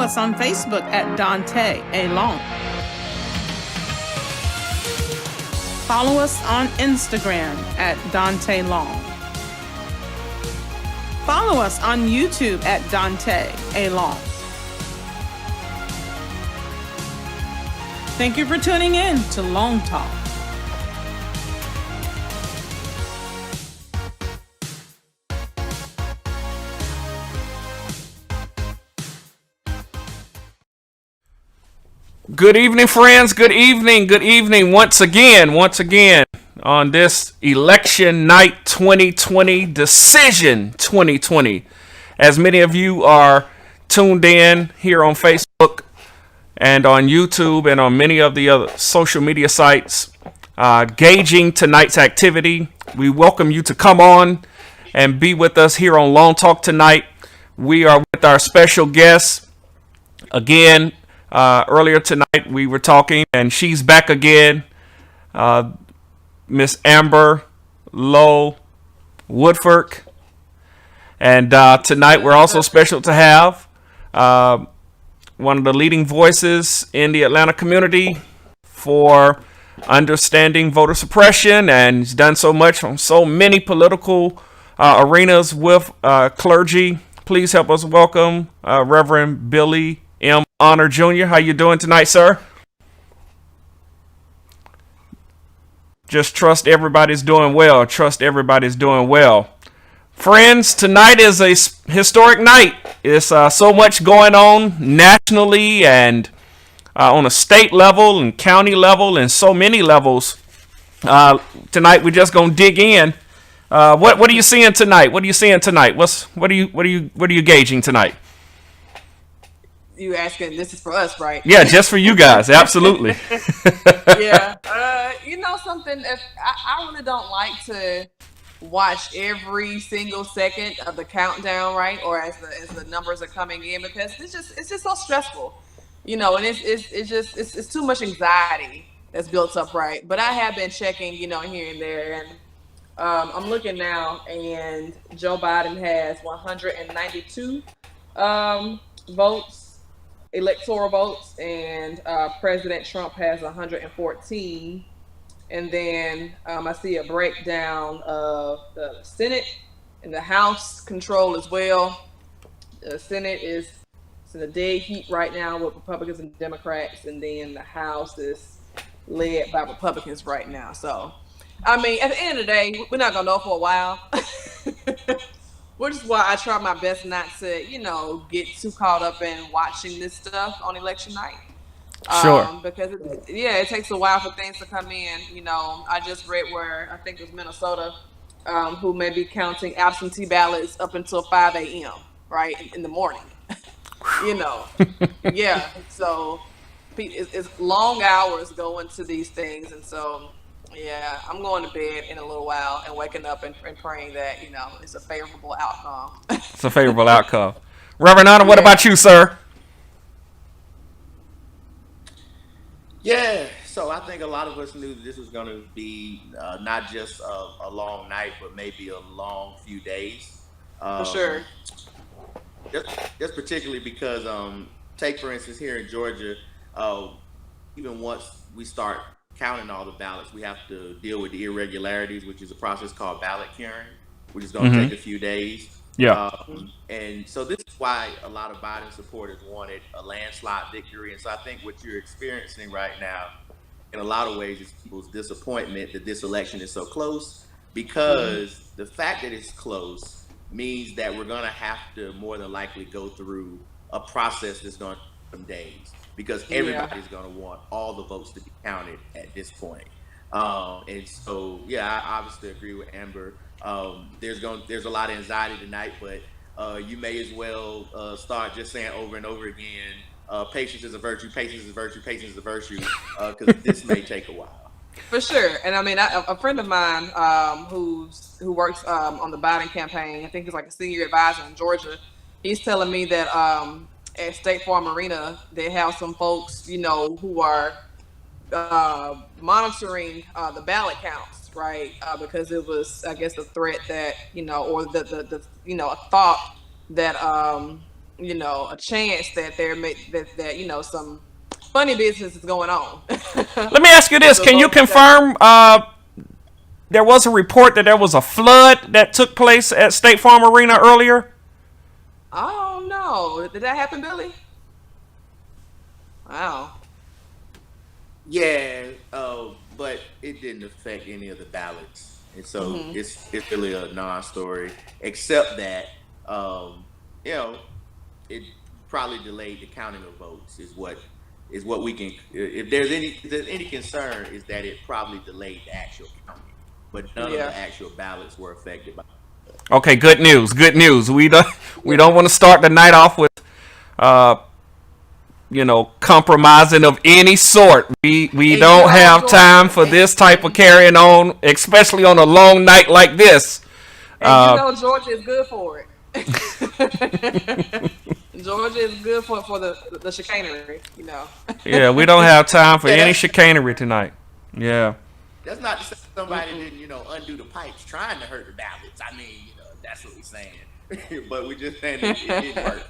us on Facebook at Daunta A. Long. Follow us on Instagram at Daunta Long. Follow us on YouTube at Daunta A. Long. Thank you for tuning in to LongTalk. Good evening, friends. Good evening. Good evening. Once again, on this election night 2020, decision 2020. As many of you are tuned in here on Facebook and on YouTube and on many of the other social media sites, gauging tonight's activity, we welcome you to come on and be with us here on Long Talk tonight. We are with our special guest again. Earlier tonight we were talking, and she's back again, Miss Amber Lowe-Woodfork. And tonight we're also special to have one of the leading voices in the Atlanta community for understanding voter suppression, and he's done so much on so many political arenas with clergy. Please help us welcome Reverend Billy M. Honor Jr. How you doing tonight, sir? Just trust everybody's doing well. Trust everybody's doing well. Friends, tonight is a historic night. It's so much going on nationally and on a state level and county level and so many levels. Tonight we're just gonna dig in. What are you seeing tonight? What are you seeing tonight? What are you gauging tonight? You asking, this is for us, right? Yeah, just for you guys. Absolutely. Yeah. You know something, if I really don't like to watch every single second of the countdown, right? Or as the numbers are coming in, because it's just so stressful. You know, and it's too much anxiety that's built up, right? But I have been checking, you know, here and there, and I'm looking now, and Joe Biden has 192 votes, electoral votes, and President Trump has 114. And then I see a breakdown of the Senate and the House control as well. The Senate is in a dead heat right now with Republicans and Democrats, and then the House is led by Republicans right now. So, I mean, at the end of the day, we're not gonna know for a while. Which is why I try my best not to, you know, get too caught up in watching this stuff on election night. Sure. Because it takes a while for things to come in. You know, I just read where I think it was Minnesota, who may be counting absentee ballots up until 5 a.m. right in the morning. You know, yeah. So it's long hours going to these things, and so. Yeah, I'm going to bed in a little while and waking up and praying that, you know, it's a favorable outcome. It's a favorable outcome. Reverend Honor, what about you, sir? Yeah, so I think a lot of us knew that this was going to be not just a long night, but maybe a long few days. For sure. Just particularly because, take for instance, here in Georgia, even once we start counting all the ballots, we have to deal with the irregularities, which is a process called ballot curing, which is going to take a few days. Yeah. And so this is why a lot of Biden supporters wanted a landslide victory. And so I think what you're experiencing right now, in a lot of ways, is people's disappointment that this election is so close, because the fact that it's close means that we're going to have to more than likely go through a process that's going to take some days, because everybody's going to want all the votes to be counted at this point. And so, yeah, I obviously agree with Amber. There's a lot of anxiety tonight, but you may as well start just saying over and over again, patience is a virtue, patience is a virtue, patience is a virtue, because this may take a while. For sure. And I mean, a friend of mine who works on the Biden campaign, I think he's like a senior advisor in Georgia, he's telling me that at State Farm Arena, they have some folks, you know, who are monitoring the ballot counts, right? Because it was, I guess, a threat that, you know, or the you know, a thought that a chance that that some funny business is going on. Let me ask you this: can you confirm? There was a report that there was a flood that took place at State Farm Arena earlier. Oh no! Did that happen, Billy? Wow. Yeah, but it didn't affect any of the ballots, and so it's really a non-story. Except that it probably delayed the counting of votes. Is what we can. If there's any concern, is that it probably delayed the actual counting, but none of the actual ballots were affected by. Okay, good news. Good news. We don't want to start the night off with compromising of any sort. We don't have time for this type of carrying on, especially on a long night like this. And Georgia is good for it. Georgia is good for the chicanery, Yeah, we don't have time for any chicanery tonight. Yeah. That's not to say somebody didn't, undo the pipes trying to hurt the ballots. I mean, that's what we're saying. But we're just saying it didn't work.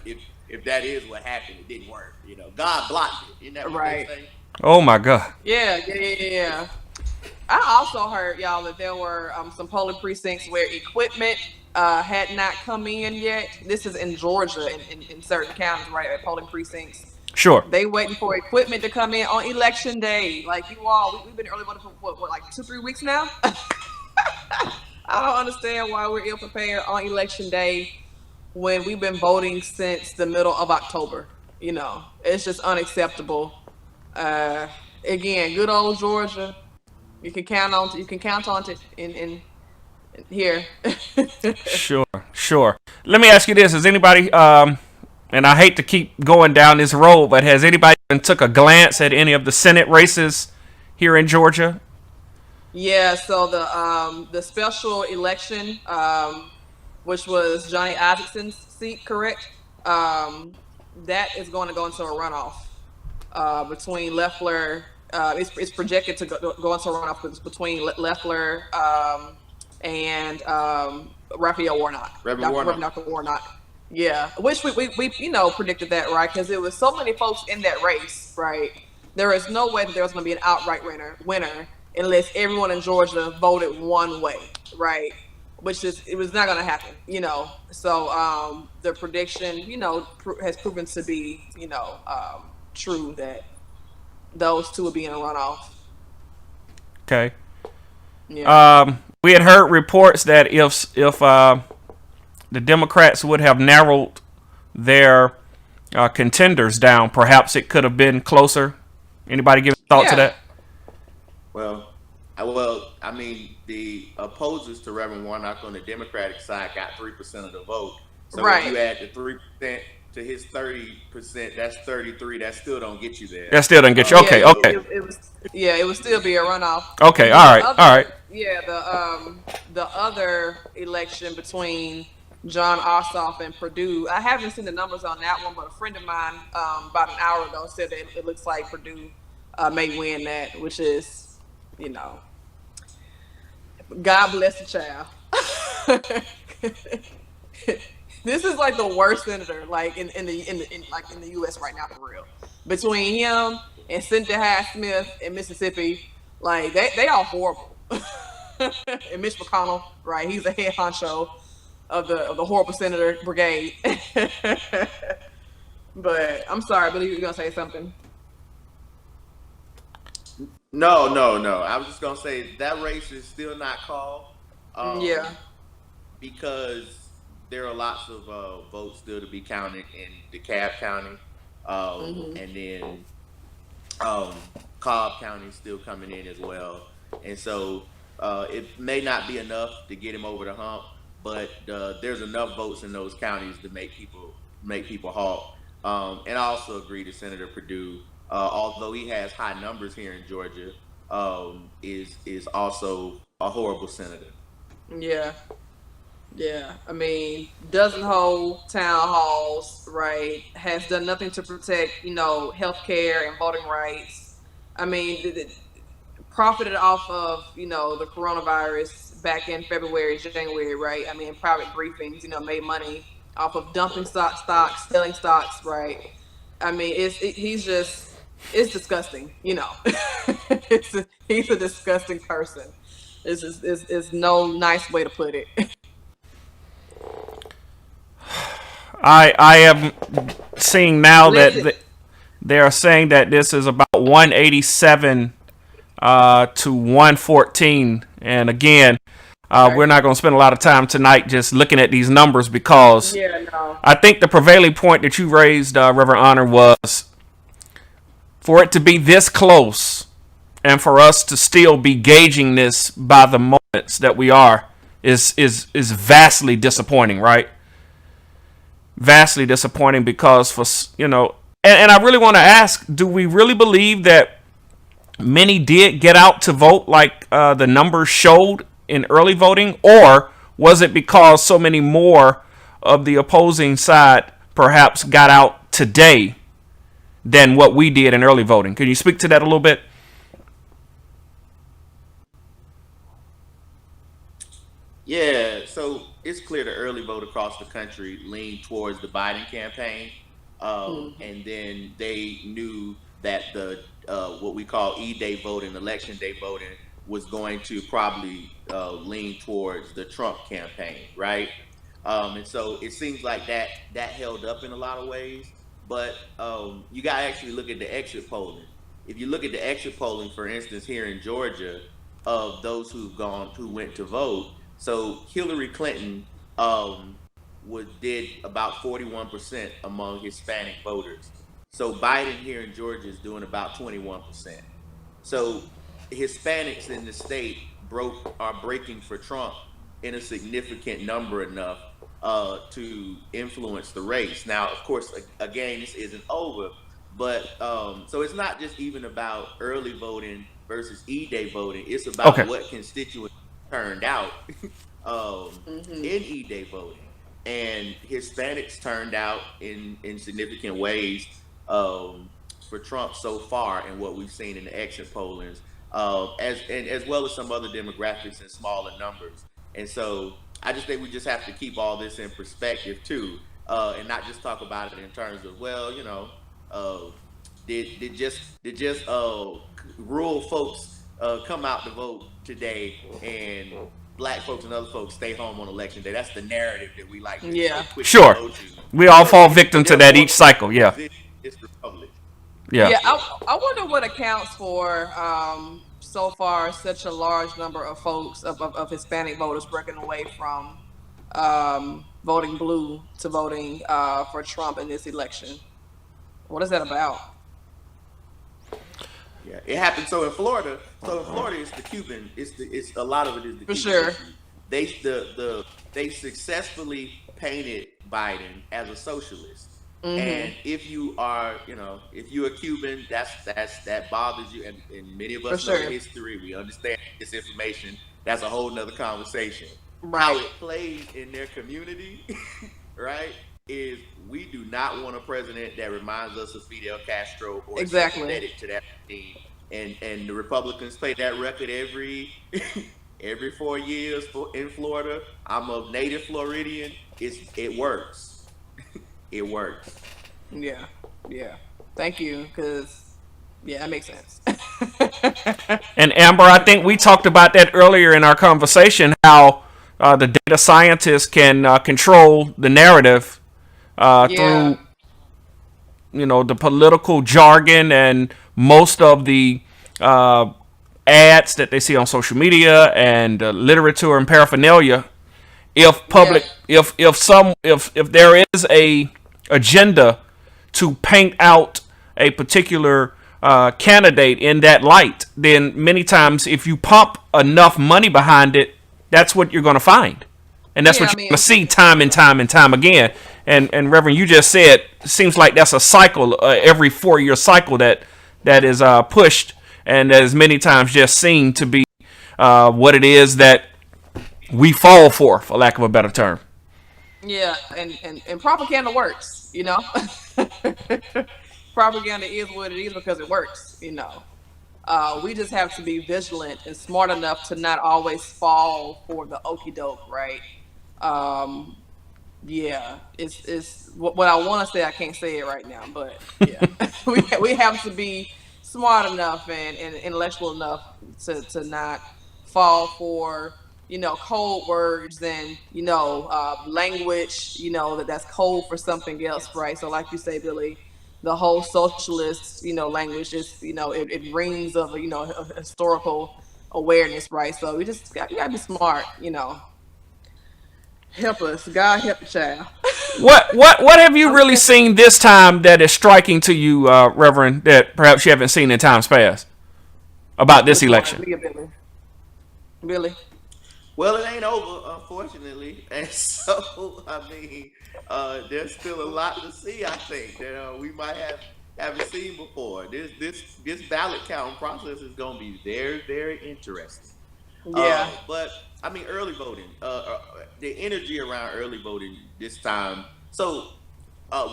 If that is what happened, it didn't work. God blocked it. Isn't that what they say? Oh my God. Yeah. I also heard, y'all, that there were some polling precincts where equipment had not come in yet. This is in Georgia, in certain counties, right? At polling precincts. Sure. They waiting for equipment to come in on election day. Like you all, we've been early voting for what, like 2-3 weeks now? I don't understand why we're ill prepared on election day when we've been voting since the middle of October. It's just unacceptable. Again, good old Georgia. You can count on it in here. Sure. Let me ask you this: has anybody, and I hate to keep going down this road, but has anybody even took a glance at any of the Senate races here in Georgia? Yeah. So the special election, which was Johnny Isaacsen's seat, correct? That is going to go into a runoff between Loeffler. It's projected to go into a runoff between Loeffler and Raphael Warnock. Dr. Warnock. Yeah, which we predicted that, right? Because there was so many folks in that race, right? There is no way that there was going to be an outright winner unless everyone in Georgia voted one way, right? It was not going to happen, So the prediction, has proven to be, true that those two will be in a runoff. Okay. Yeah. We had heard reports that if the Democrats would have narrowed their contenders down, perhaps it could have been closer. Anybody give a thought to that? Well, I mean, the opposers to Reverend Warnock on the Democratic side got 3% of the vote. So right. If you add the 3% to his 30%, that's 33. That still don't get you there. That still don't get you. Okay. It would still be a runoff. Okay. All right. Yeah. The other election between John Ossoff and Perdue, I haven't seen the numbers on that one, but a friend of mine about an hour ago said that it looks like Perdue may win that, which is, God bless the child. This is like the worst senator, like in the U.S. right now, for real. Between him and Cynthia Hyde-Smith in Mississippi, like they are horrible. And Mitch McConnell, right? He's the head honcho of the horrible senator brigade. But I'm sorry, Billy, you're gonna say something. No. I was just gonna say that race is still not called. Because there are lots of votes still to be counted in DeKalb County, and then Cobb County is still coming in as well. And so it may not be enough to get him over the hump, but there's enough votes in those counties to make people halt. And I also agree to Senator Perdue, although he has high numbers here in Georgia, is also a horrible senator. Yeah. I mean, doesn't hold town halls, right? Has done nothing to protect, healthcare and voting rights. I mean, profited off of, the coronavirus back in February, January, right? I mean, private briefings, made money off of dumping stocks, selling stocks, right? I mean, it's disgusting, you know. He's a disgusting person. It's no nice way to put it. I am seeing now that Listen, they are saying that this is about 187 to 114, and again, we're not going to spend a lot of time tonight just looking at these numbers because yeah, no. I think the prevailing point that you raised, Reverend Honor, was for it to be this close and for us to still be gauging this by the moments that we are is vastly disappointing, right? Vastly disappointing because and I really want to ask, do we really believe that many did get out to vote like the numbers showed in early voting, or was it because so many more of the opposing side perhaps got out today than what we did in early voting? Can you speak to that a little bit? Yeah, so it's clear the early vote across the country leaned towards the Biden campaign, and then they knew that the what we call E-Day voting, Election Day voting, was going to probably lean towards the Trump campaign, right? And so it seems like that held up in a lot of ways, but you got to actually look at the exit polling. If you look at the exit polling, for instance, here in Georgia, of those who went to vote, so Hillary Clinton did about 41% among Hispanic voters. So Biden here in Georgia is doing about 21%. So Hispanics in the state are breaking for Trump in a significant number enough to influence the race. Now, of course, again, this isn't over, but so it's not just even about early voting versus E-Day voting. It's about what constituents turned out in E-Day voting, and Hispanics turned out in significant ways for Trump so far, and what we've seen in the exit pollings, as well as some other demographics in smaller numbers. And so I just think we just have to keep all this in perspective too, and not just talk about it in terms of, well, did just rural folks come out to vote today, and black folks and other folks stay home on election day. That's the narrative that we like to sure. We all fall victim to that each cycle. Yeah. It's Republic. Yeah. I wonder what accounts for so far such a large number of folks of Hispanic voters breaking away from voting blue to voting for Trump in this election. What is that about? Yeah, it happened. So in Florida, it's the Cuban. It's a lot of it is the for Cuban sure. They successfully painted Biden as a socialist. And if you are, if you're a Cuban, that bothers you. And many of us know history. We understand this information. That's a whole nother conversation. Right. How it plays in their community, right, is we do not want a president that reminds us of Fidel Castro or is sympathetic to that team. And the Republicans play that record every 4 years in Florida. I'm a native Floridian. It works. It works. Yeah. Thank you, because that makes sense. And Amber, I think we talked about that earlier in our conversation, how the data scientists can control the narrative through the political jargon and most of the ads that they see on social media and literature and paraphernalia. If there is a agenda to paint out a particular candidate in that light, then many times if you pump enough money behind it, that's what you're going to find. And that's what you're going to see time and time and time again. And Reverend, you just said, it seems like that's a cycle, every 4-year cycle that is pushed, and that is many times just seen to be what it is that we fall for lack of a better term. Yeah, and propaganda works, Propaganda is what it is because it works, We just have to be vigilant and smart enough to not always fall for the okie doke, right? yeah, it's what I want to say. I can't say it right now, but yeah, we have to be smart enough and intellectual enough to not fall for code words and language that's code for something else, right? So like you say, Billy, the whole socialist language is it rings of a historical awareness, right? So you gotta be smart, help us, God help the child. What have you really seen this time that is striking to you, Reverend, that perhaps you haven't seen in times past about this Which one? election? Billy. Billy. Well, it ain't over, unfortunately, and so I mean, there's still a lot to see. I think that we might haven't seen before. This ballot counting process is going to be very, very interesting. Yeah. But I mean, early voting, the energy around early voting this time. So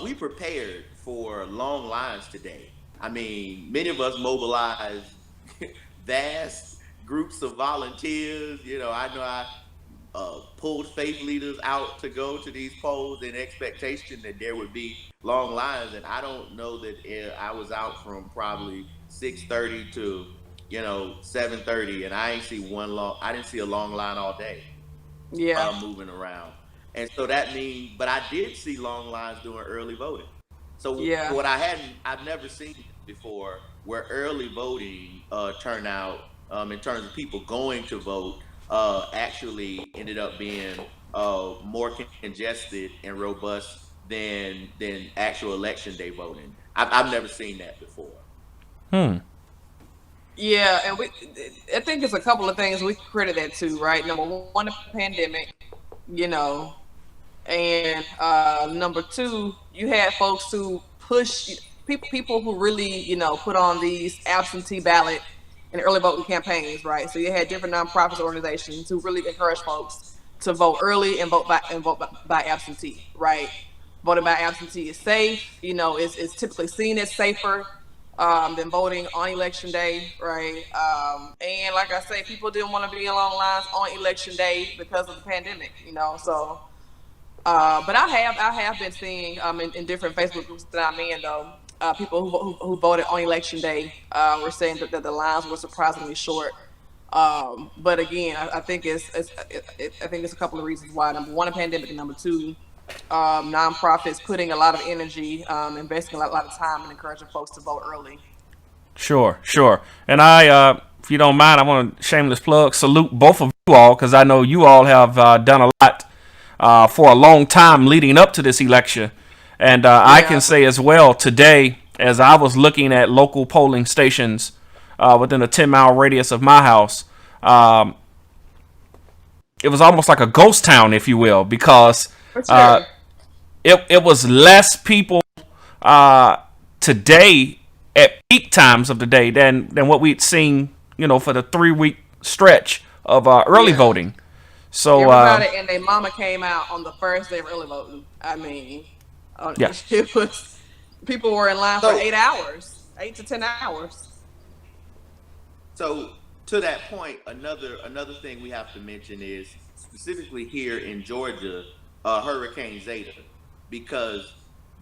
we prepared for long lines today. I mean, many of us mobilized vast groups of volunteers. I know I pulled faith leaders out to go to these polls in expectation that there would be long lines, and I don't know that I was out from probably 6:30 to 7:30, and I didn't see a long line all day Yeah. moving around. And so that means, but I did see long lines during early voting. So Yeah. what I've never seen before, where early voting turnout in terms of people going to vote actually ended up being more congested and robust than actual election day voting. I've never seen that before. Yeah, and I think it's a couple of things we credit that to, right? Number one, the pandemic, you know, and number two, you had folks who push people who really, put on these absentee ballot and early voting campaigns, right? So you had different nonprofits, organizations who really encourage folks to vote early and vote by absentee, right? Voting by absentee is safe, it's typically seen as safer than voting on election day, right? And like I say, people didn't want to be in long lines on election day because of the pandemic, So, but I have been seeing in different Facebook groups that I'm in though, people who voted on election day were saying that the lines were surprisingly short. But again, I think I think it's a couple of reasons why. Number one, a pandemic, and number two, nonprofits putting a lot of energy, investing a lot of time, and encouraging folks to vote early. Sure. And if you don't mind, I want to shameless plug, salute both of you all because I know you all have done a lot for a long time leading up to this election. And I can say as well today, as I was looking at local polling stations within a 10-mile radius of my house, it was almost like a ghost town, if you will, because it was less people today at peak times of the day than what we'd seen, for the 3-week stretch of early voting. So everybody and their mama came out on the first day of early voting. I mean, it was people were in line for 8 hours, 8 to 10 hours. So to that point, another thing we have to mention is specifically here in Georgia, Hurricane Zeta, because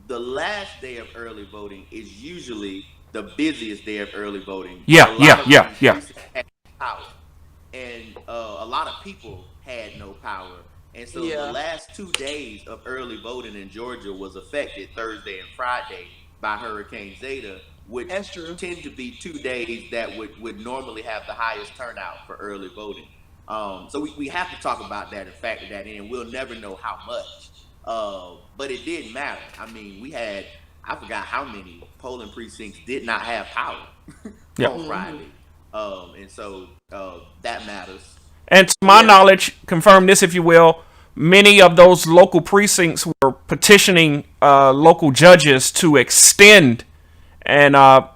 the last day of early voting is usually the busiest day of early voting. Yeah. Power. And a lot of people had no power. And so the last 2 days of early voting in Georgia was affected Thursday and Friday by Hurricane Zeta, which tend to be 2 days that would normally have the highest turnout for early voting. So we have to talk about that and factor that in. We'll never know how much, but it didn't matter. I mean, I forgot how many polling precincts did not have power on Friday. And so that matters. And to my knowledge, confirm this if you will, many of those local precincts were petitioning local judges to extend, and a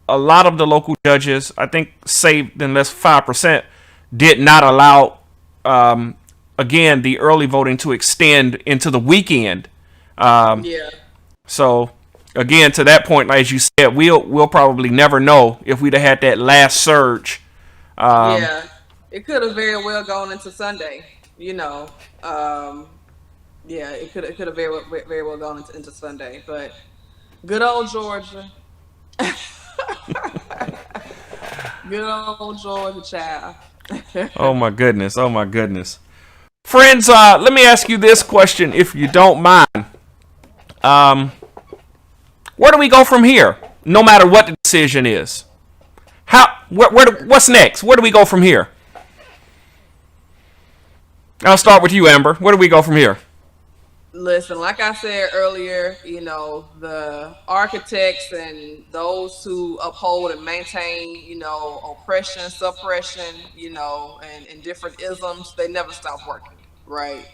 lot of the local judges, I think, saved in less 5%, did not allow, again, the early voting to extend into the weekend. So, again, to that point, as you said, we'll probably never know if we'd have had that last surge. It could have very well gone into Sunday, Yeah, it could have very well gone into Sunday, but good old Georgia, good old Georgia child. Oh my goodness. Oh my goodness. Friends, let me ask you this question, if you don't mind. Um, where do we go from here? No matter what the decision is. What's next? Where do we go from here? I'll start with you, Amber. Where do we go from here? Listen, like I said earlier, the architects and those who uphold and maintain, oppression, suppression, and different isms, they never stop working, right?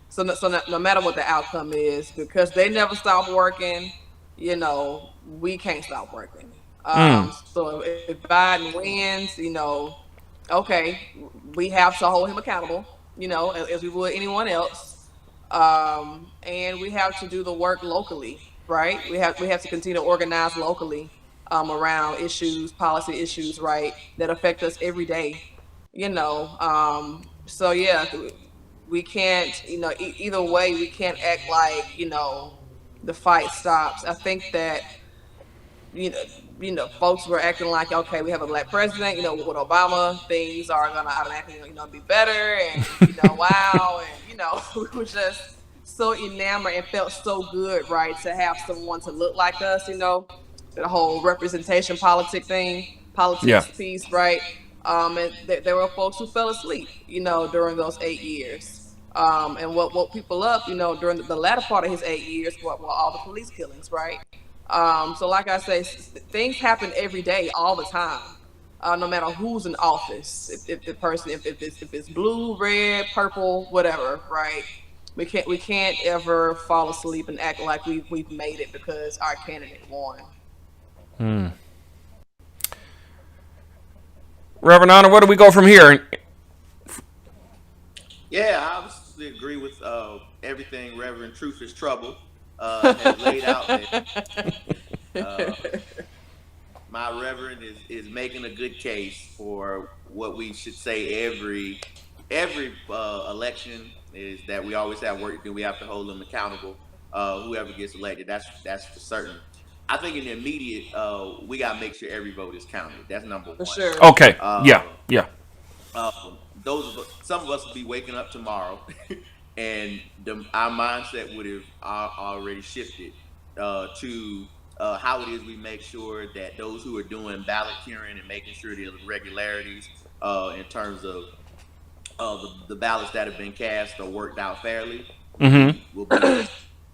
So no matter what the outcome is, because they never stop working, we can't stop working. So if Biden wins, okay, we have to hold him accountable, as we would anyone else. And we have to do the work locally, right? We have to continue to organize locally around issues, policy issues, right, that affect us every day. So yeah, we can't, either way, we can't act like the fight stops. I think that you know, folks were acting like, okay, we have a black president, with Obama, things are gonna automatically, be better, and wow, and we were just so enamored and felt so good, right, to have someone to look like us, the whole representation Yeah. politics piece, right? And there were folks who fell asleep, during those 8 years. And what woke people up, during the latter part of his 8 years, were all the police killings, right? So like I say, things happen every day, all the time, no matter who's in office. If the person, if it's blue, red, purple, whatever, right? We can't ever fall asleep and act like we've made it because our candidate won. Reverend Honor, where do we go from here? Yeah, I obviously agree with everything Reverend Truth is Trouble has laid out there. Uh, my Reverend is making a good case for what we should say every election is that we always have work to do. We have to hold them accountable. Whoever gets elected, that's for certain. I think in the immediate, we gotta make sure every vote is counted. That's number For one. sure. Okay. Yeah. Uh, Yeah. some of us will be waking up tomorrow, and our mindset would have already shifted to how it is we make sure that those who are doing ballot curing and making sure the irregularities in terms of the ballots that have been cast are worked out fairly. Mm-hmm.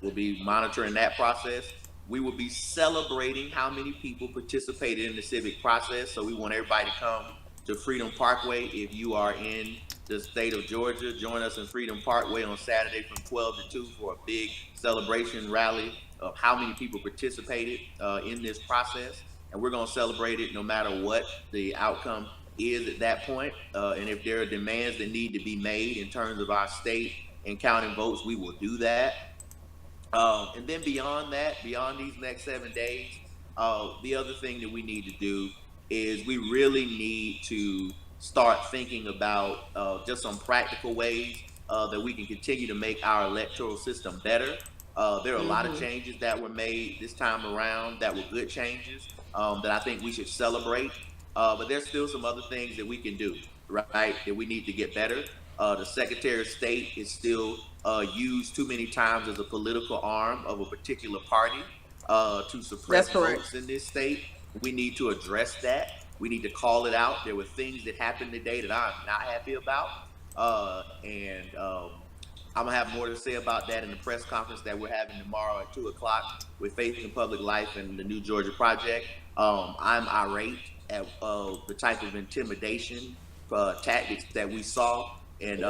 We'll be monitoring that process. We will be celebrating how many people participated in the civic process. So we want everybody to come to Freedom Parkway. If you are in the state of Georgia, join us in Freedom Parkway on Saturday from 12 to 2 for a big celebration rally of how many people participated in this process. And we're going to celebrate it no matter what the outcome is at that point. And if there are demands that need to be made in terms of our state and counting votes, we will do that. And then beyond that, beyond these next 7 days, the other thing that we need to do is we really need to start thinking about just some practical ways that we can continue to make our electoral system better. There are a lot of changes that were made this time around that were good changes that I think we should celebrate. But there's still some other things that we can do, right? That we need to get better. The Secretary of State is still used too many times as a political arm of a particular party to suppress votes in this state. We need to address that. We need to call it out. There were things that happened today that I'm not happy about. And I'm going to have more to say about that in the press conference that we're having tomorrow at 2 o'clock with Faith in Public Life and the New Georgia Project. I'm irate at the type of intimidation tactics that we saw and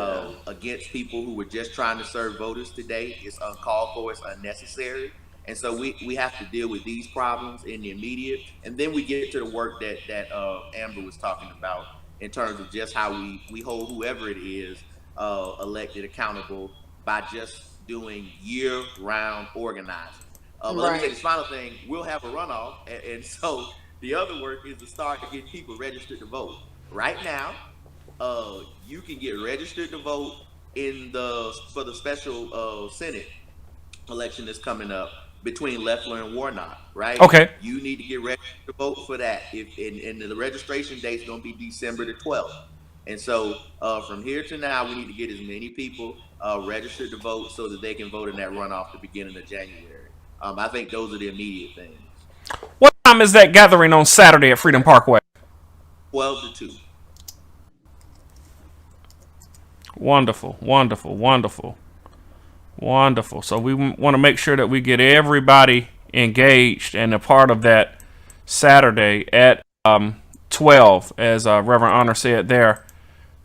against people who were just trying to serve voters today. It's uncalled for, it's unnecessary. And so we have to deal with these problems in the immediate. And then we get to the work that Amber was talking about in terms of just how we hold whoever it is elected accountable by just doing year-round organizing. But let me say this final thing, we'll have a runoff. And so the other work is to start getting people registered to vote. Right now, you can get registered to vote for the special Senate election that's coming up between Loeffler and Warnock, right? Okay. You need to get registered to vote for that. And the registration date is going to be December the 12th. And so from here to now, we need to get as many people registered to vote so that they can vote in that runoff the beginning of January. I think those are the immediate things. What time is that gathering on Saturday at Freedom Parkway? 12 to 2. Wonderful, wonderful, wonderful, wonderful. So we want to make sure that we get everybody engaged and a part of that Saturday at 12, as Reverend Honor said there.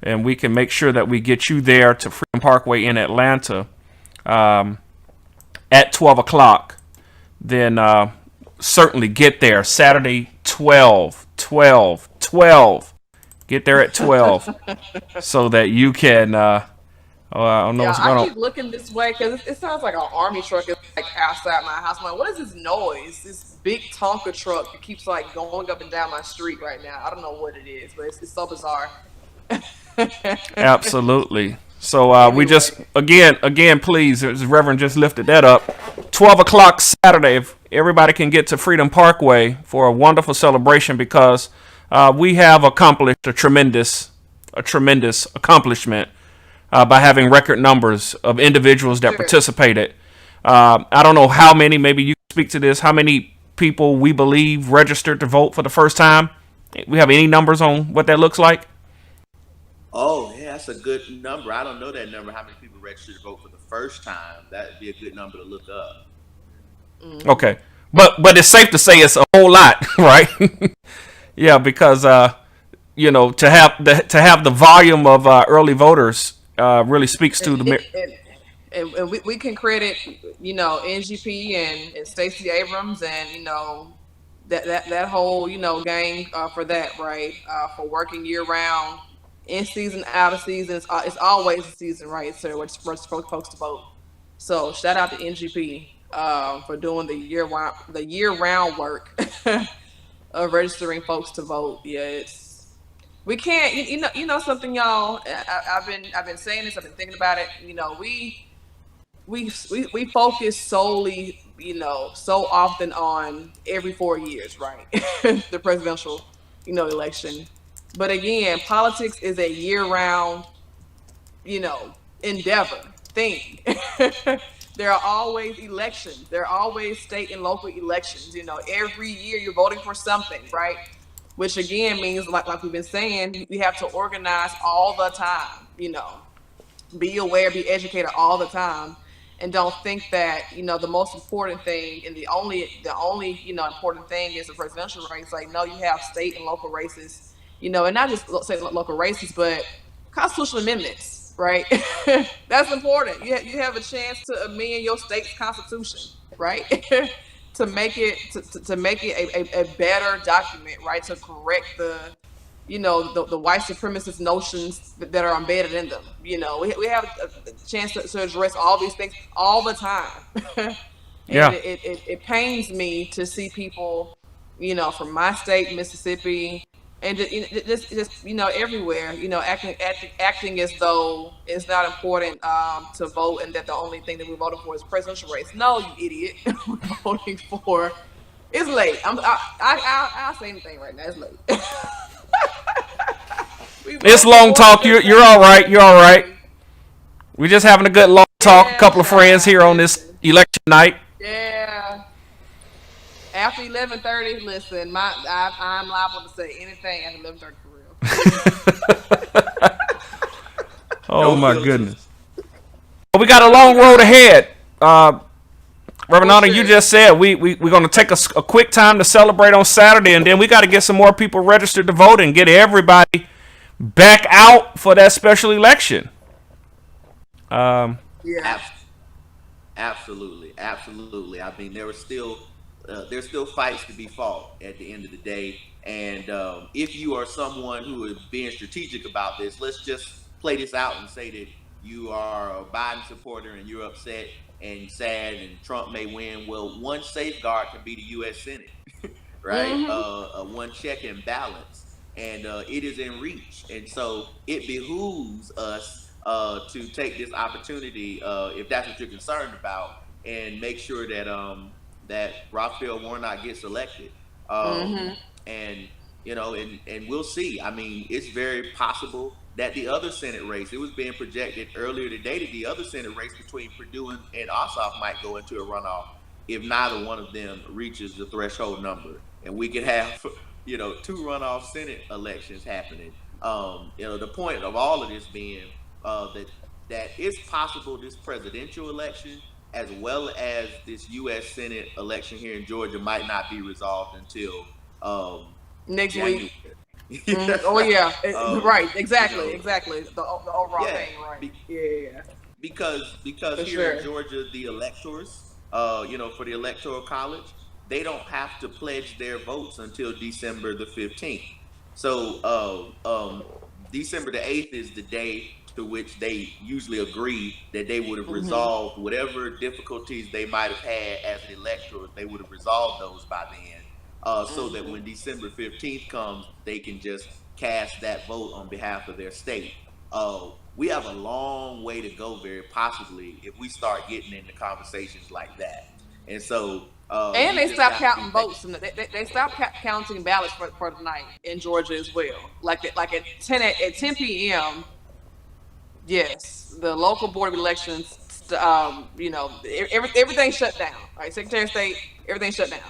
And we can make sure that we get you there to Freedom Parkway in Atlanta at 12 o'clock. Then certainly get there Saturday 12. Get there at 12 so that you can I don't know what's going I on. keep looking this way because it sounds like an army truck is like outside my house. I'm like, what is this noise? This big Tonka truck that keeps like going up and down my street right now. I don't know what it is, but it's so bizarre. Absolutely. So we just again, please, as Reverend just lifted that up. 12 o'clock Saturday, if everybody can get to Freedom Parkway for a wonderful celebration, because we have accomplished a tremendous accomplishment by having record numbers of individuals that participated. I don't know how many, maybe you can speak to this, how many people we believe registered to vote for the first time. We have any numbers on what that looks like? Oh, yeah, that's a good number. I don't know that number, how many people registered to vote for the first time. That'd be a good number to look up. Okay. But it's safe to say it's a whole lot, right? Yeah, because to have the volume of early voters really speaks to And we can credit, NGP and Stacey Abrams and, that whole, gang for that, right? For working year round, in season, out of season. It's always a season, right? So we're supposed folks to vote. So shout out to NGP for doing the year round work of registering folks to vote. Yeah, we can't. You know something, y'all. I've been saying this. I've been thinking about it. We focus solely, so often on every 4 years, right? The presidential, election. But again, politics is a year-round, endeavor thing. There are always elections. There are always state and local elections. Every year you're voting for something, right? Which again means, like we've been saying, we have to organize all the time. Be aware, be educated all the time, and don't think that the most important thing and the only important thing is the presidential race. Like, no, you have state and local races. And not just say local races, but constitutional amendments, right? That's important. You have a chance to amend your state's constitution, right? to make it a better document, right? To correct the white supremacist notions that are embedded in them. We have a chance to address all these things all the time. And Yeah. it pains me to see people, from my state, Mississippi, and just everywhere, acting as though it's not important to vote, and that the only thing that we're voting for is presidential race. No, you idiot. We're voting for. It's late. I'll say anything right now. It's late. It's long talk. You're all right. You're all right. We're just having a good long talk. A couple of friends here on this election night. Yeah. After 11:30, listen, I'm liable to say anything after 11:30 for real. Oh my goodness. We got a long road ahead. Reverend Honor, you just said we're going to take a quick time to celebrate on Saturday, and then we got to get some more people registered to vote and get everybody back out for that special election. Yeah. Absolutely. I mean, there's still fights to be fought at the end of the day. And if you are someone who is being strategic about this, let's just play this out and say that you are a Biden supporter and you're upset and sad and Trump may win. Well, one safeguard can be the U.S. Senate, right? Mm-hmm. One check and balance. And it is in reach. And so it behooves us to take this opportunity, if that's what you're concerned about, and make sure that that Raphael Warnock gets elected. And and we'll see. I mean, it's very possible that the other Senate race, it was being projected earlier today that the other Senate race between Purdue and Ossoff might go into a runoff if neither one of them reaches the threshold number, and we could have two runoff Senate elections happening. The point of all of this being that it's possible this presidential election as well as this U.S. Senate election here in Georgia might not be resolved until next January. week. Oh yeah, right. Exactly. The overall thing, right? Yeah. Because for here in Georgia, the electors, for the Electoral College, they don't have to pledge their votes until December the 15th. So December the 8th is the day to which they usually agree that they would have resolved whatever difficulties they might have had as an elector. They would have resolved those by then, so that when December 15th comes, they can just cast that vote on behalf of their state. We have a long way to go, very possibly, if we start getting into conversations like that. And so, and they stopped counting votes, and they stopped counting ballots for tonight in Georgia as well. Like at 10 p.m. Yes, the local board of elections, everything shut down. Right, Secretary of State, everything shut down.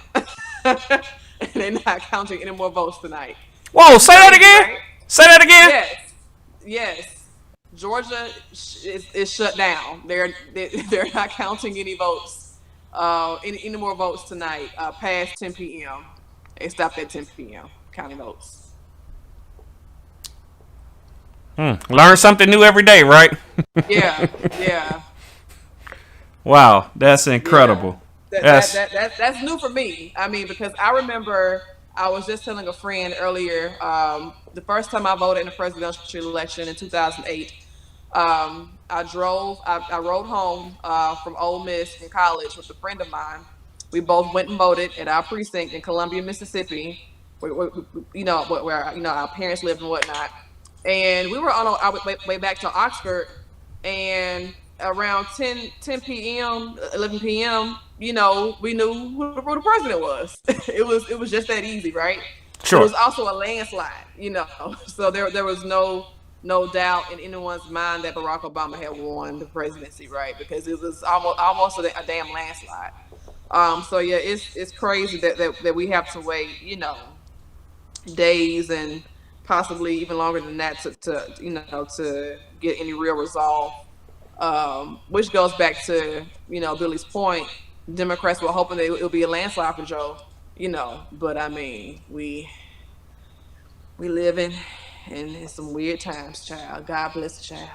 And they're not counting any more votes tonight. Whoa, say that again. Right? Say that again. Yes. Georgia is shut down. They're not counting any votes, any more votes tonight past 10 p.m. They stopped at 10 p.m. counting votes. Learn something new every day, right? Yeah. Wow, that's incredible. Yeah. That's new for me. I mean, because I remember I was just telling a friend earlier, the first time I voted in a presidential election in 2008, I rode home from Ole Miss in college with a friend of mine. We both went and voted at our precinct in Columbia, Mississippi, where our parents lived and whatnot. And we were on our way back to Oxford, and around 10 p.m., 11 p.m., we knew who the president was. It was just that easy, right? Sure. It was also a landslide, so there was no doubt in anyone's mind that Barack Obama had won the presidency, right? Because it was almost a damn landslide. So yeah, it's crazy that we have to wait, days and possibly even longer than that to get any real resolve. Which goes back to Billy's point. Democrats were hoping that it'll be a landslide for Joe, but I mean we live in some weird times, child. God bless the child.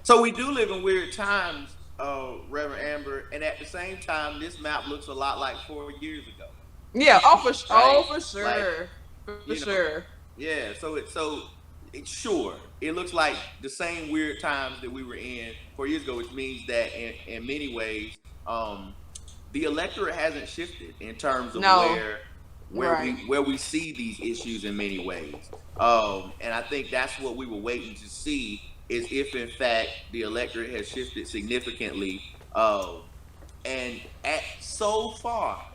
So we do live in weird times, Reverend Amber, and at the same time, this map looks a lot like 4 years ago. Yeah, for sure. Right? Oh, for sure. Like, for sure. Yeah, so it's sure. It looks like the same weird times that we were in 4 years ago, which means that in many ways, the electorate hasn't shifted in terms of where we see these issues in many ways. And I think that's what we were waiting to see, is if in fact the electorate has shifted significantly. And so far,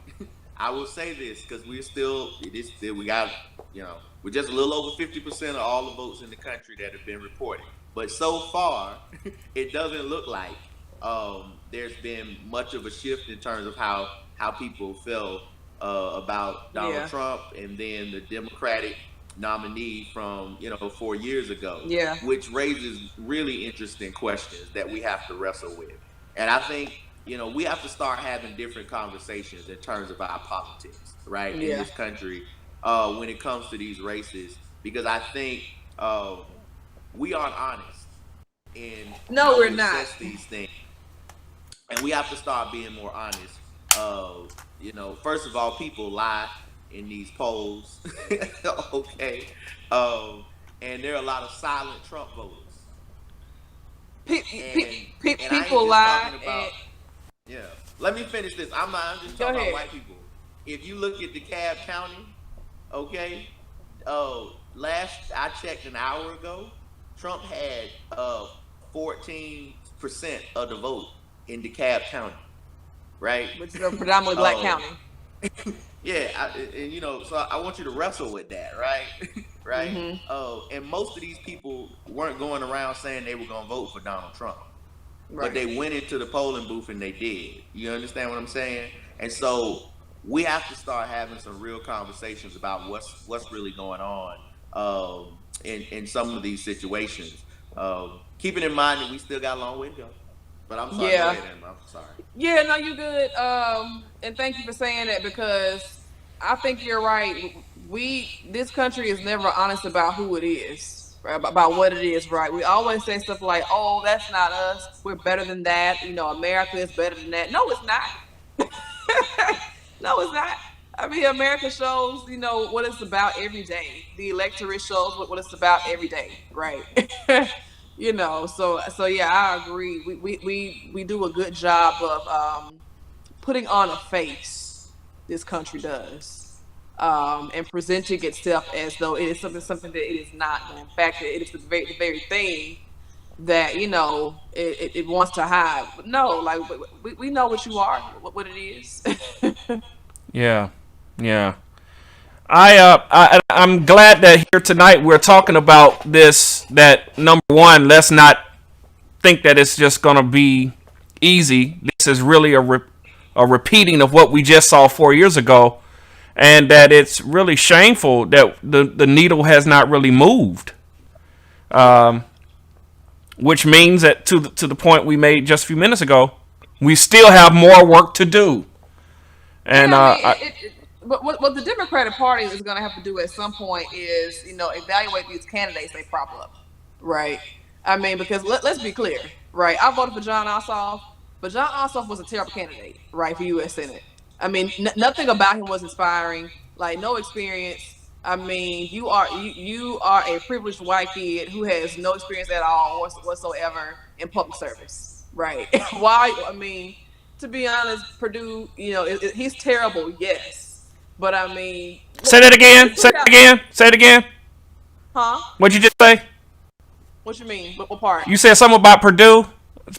I will say this, because we're just a little over 50% of all the votes in the country that have been reported. But so far, it doesn't look like there's been much of a shift in terms of how people feel about Donald Trump and then the Democratic nominee from 4 years ago. Yeah. Which raises really interesting questions that we have to wrestle with. And I think we have to start having different conversations in terms of our politics, right, in this country, when it comes to these races, because I think we aren't honest in how we assess these things, and we have to start being more honest. First of all, people lie in these polls, okay, and there are a lot of silent Trump voters. People lie. Let me finish this. I'm just talking about white people. If you look at DeKalb County, okay, last I checked an hour ago, Trump had 14% of the vote in DeKalb County, right? Which is a predominantly black county. Yeah, and so I want you to wrestle with that, right? Right. Mm-hmm. And most of these people weren't going around saying they were going to vote for Donald Trump, Right. but they went into the polling booth and they did. You understand what I'm saying? And so we have to start having some real conversations about what's really going on in some of these situations. Keeping in mind that we still got a long way to go. But I'm sorry. Yeah. Go ahead, Emma. I'm sorry. Yeah, no, you're good. And thank you for saying that, because I think you're right. This country is never honest about who it is, right? About what it is, right? We always say stuff like, "Oh, that's not us. We're better than that. America is better than that." No, it's not. No, it's not. I mean, America shows, what it's about every day. The electorate shows what it's about every day, right? So yeah, I agree. We do a good job of putting on a face. This country does, and presenting itself as though it is something that it is not. And in fact, it is the very thing that it wants to hide. But no, like we know what you are, what it is. Yeah. I'm glad that here tonight we're talking about this. That number one, let's not think that it's just gonna be easy. This is really a repeating of what we just saw 4 years ago, and that it's really shameful that the needle has not really moved. Which means that to the point we made just a few minutes ago, we still have more work to do. And what the Democratic Party is going to have to do at some point is, evaluate these candidates they prop up, right? I mean, because let's be clear, right? I voted for Jon Ossoff, but Jon Ossoff was a terrible candidate, right, for U.S. Senate. I mean, nothing about him was inspiring, like no experience. I mean, you are a privileged white kid who has no experience at all whatsoever in public service, right? Why? I mean, to be honest, Purdue, he's terrible, yes. But I mean, say that again. Say it again. Huh? What'd you just say? What you mean? What part? You said something about Purdue.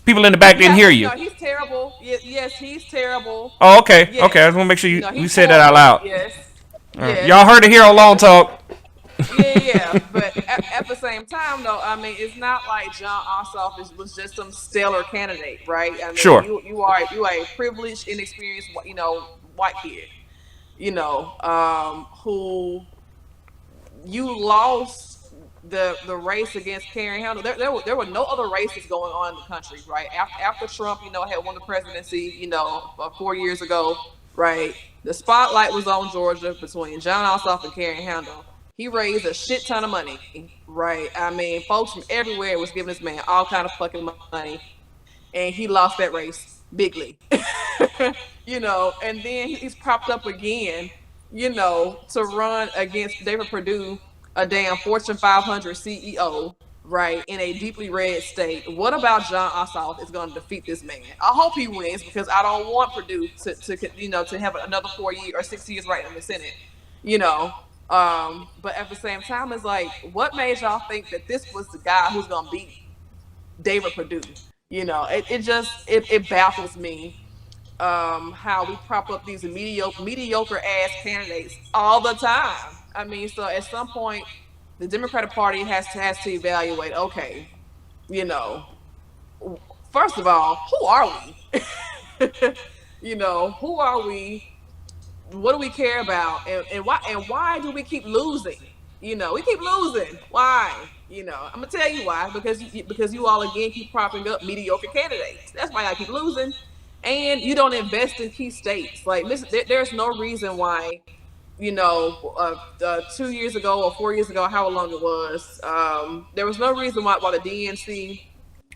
People in the back didn't hear you. No, he's terrible. Yes, he's terrible. Oh, okay. Yes. Okay, I just want to make sure you said that terrible. out loud. Yes. Yes. Y'all heard it here on LongTalk. Yeah. But at the same time, though, I mean, it's not like Jon Ossoff was just some stellar candidate, right? I mean, sure. You are a privileged, inexperienced, white kid, who you lost the race against Karen Handel. There were no other races going on in the country, right? After Trump, had won the presidency, 4 years ago, right? The spotlight was on Georgia between Jon Ossoff and Karen Handel. He raised a shit ton of money, right? I mean, folks from everywhere was giving this man all kind of fucking money, and he lost that race bigly, And then he's propped up again, to run against David Perdue, a damn Fortune 500 CEO, right, in a deeply red state. What about Jon Ossoff is going to defeat this man? I hope he wins, because I don't want Purdue to have another 4 years or 6 years right in the Senate, But at the same time, it's like, what made y'all think that this was the guy who's going to beat David Perdue? It baffles me how we prop up these mediocre ass candidates all the time. I mean, so at some point, the Democratic Party has to evaluate, okay, first of all, who are we? Who are we? What do we care about? And why do we keep losing? We keep losing. Why? I'm gonna tell you why. Because you all again keep propping up mediocre candidates. That's why I keep losing. And you don't invest in key states. Like, listen, there's no reason why. 2 years ago or 4 years ago, how long it was, there was no reason why the DNC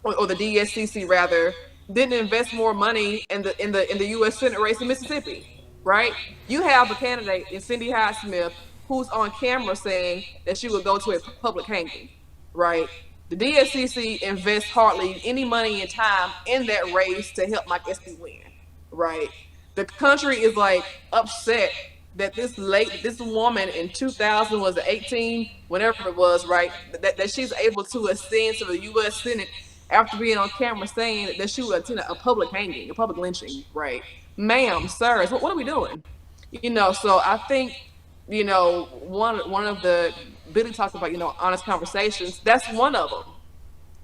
or the DSCC rather didn't invest more money in the U.S. Senate race in Mississippi, right? You have a candidate in Cindy Hyde-Smith who's on camera saying that she would go to a public hanging, right? The DSCC invests hardly any money and time in that race to help Mike Espy win, right? The country is like upset that this woman in 2000 was 18, whatever it was, right? That she's able to ascend to the U.S. Senate after being on camera saying that she would attend a public hanging, a public lynching, right? Ma'am, sirs, what are we doing? So I think, one of the Billy talked about, honest conversations. That's one of them.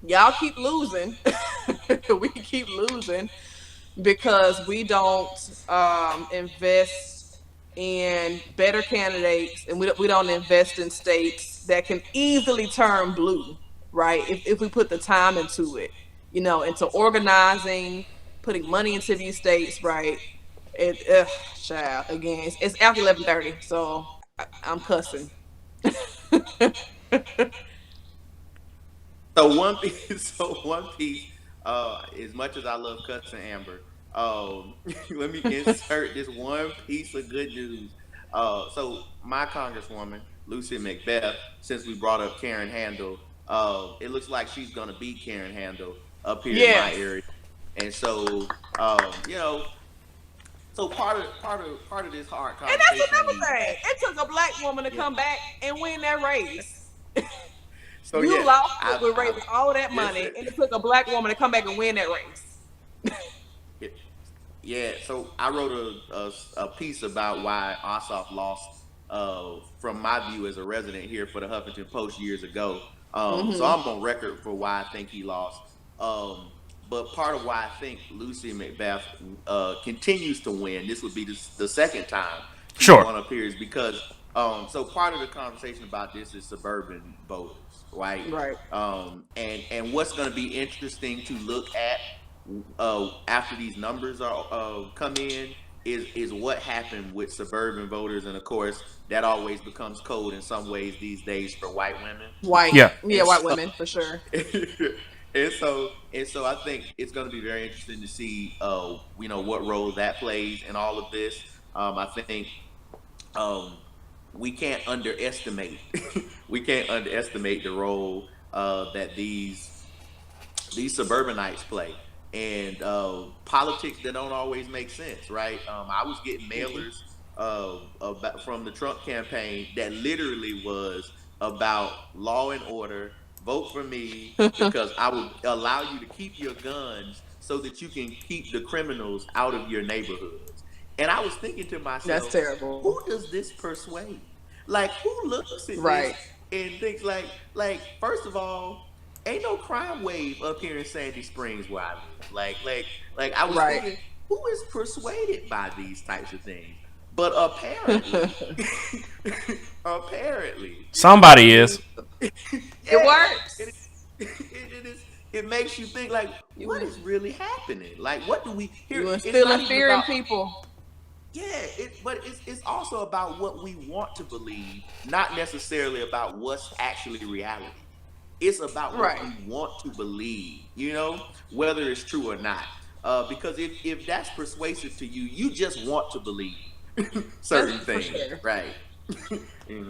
Y'all keep losing. We keep losing because we don't invest in better candidates, and we don't invest in states that can easily turn blue, right? If we put the time into it, into organizing, putting money into these states, right? Child, again, it's after 11:30, so I'm cussing. So one piece, as much as I love cussing Amber, let me insert this one piece of good news. So my Congresswoman, Lucy McBeth, since we brought up Karen Handel, it looks like she's gonna beat Karen Handel up here in my area. And so, so part of this hard conversation. And that's another thing. It took a black woman to come back and win that race. So you lost it with raising all that money, and it took a black woman to come back and win that race. Yeah, so I wrote a piece about why Ossoff lost, from my view as a resident here for the Huffington Post years ago. So I'm on record for why I think he lost. But part of why I think Lucy McBeth continues to win, this would be the second time she's won up here, is because so part of the conversation about this is suburban voters, right? Right. And what's going to be interesting to look at after these numbers are come in is what happened with suburban voters, and of course that always becomes code in some ways these days for white women. White women for sure. And so I think it's going to be very interesting to see, what role that plays in all of this. I think we can't underestimate the role that these suburbanites play, and politics that don't always make sense, right? I was getting mailers from the Trump campaign that literally was about law and order. Vote for me because I will allow you to keep your guns so that you can keep the criminals out of your neighborhoods. And I was thinking to myself, that's terrible. Who does this persuade? Like, who looks at this and thinks like, first of all, ain't no crime wave up here in Sandy Springs where I live. Like I was thinking, who is persuaded by these types of things? But apparently, somebody is. It works. It makes you think, like, what is really happening? Like, what do we hear? You're instilling fear in people. Yeah, but it's also about what we want to believe, not necessarily about what's actually reality. It's about what we want to believe, whether it's true or not. Because if that's persuasive to you, you just want to believe certain things, right?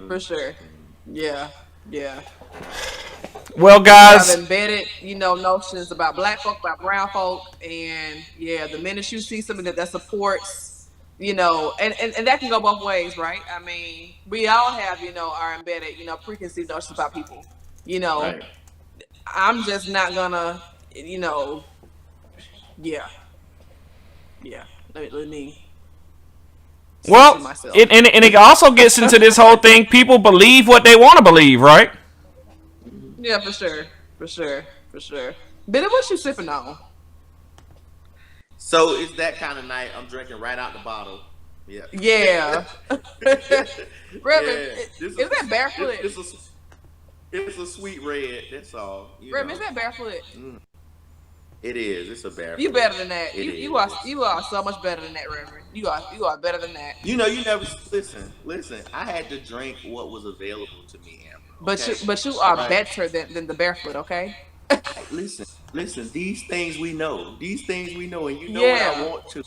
For sure. Yeah. Well, guys, have embedded, notions about black folk, about brown folk, and the minute you see something that supports, and that can go both ways, right? I mean, we all have, our embedded, preconceived notions about people. Right. I'm just not gonna, let me. Well, it also gets into this whole thing. People believe what they want to believe, right? Yeah, for sure. Billy, what you sipping on? So it's that kind of night. I'm drinking right out the bottle. Yeah. Reverend, is that barefoot? It's a sweet red. That's all. Reverend, is that barefoot? It is. It's a barefoot. You better than that. You are so much better than that, Reverend. You are better than that. You never listen. I had to drink what was available to me, Amber. But you are better than the barefoot, okay? Listen. These things we know, and what I want to.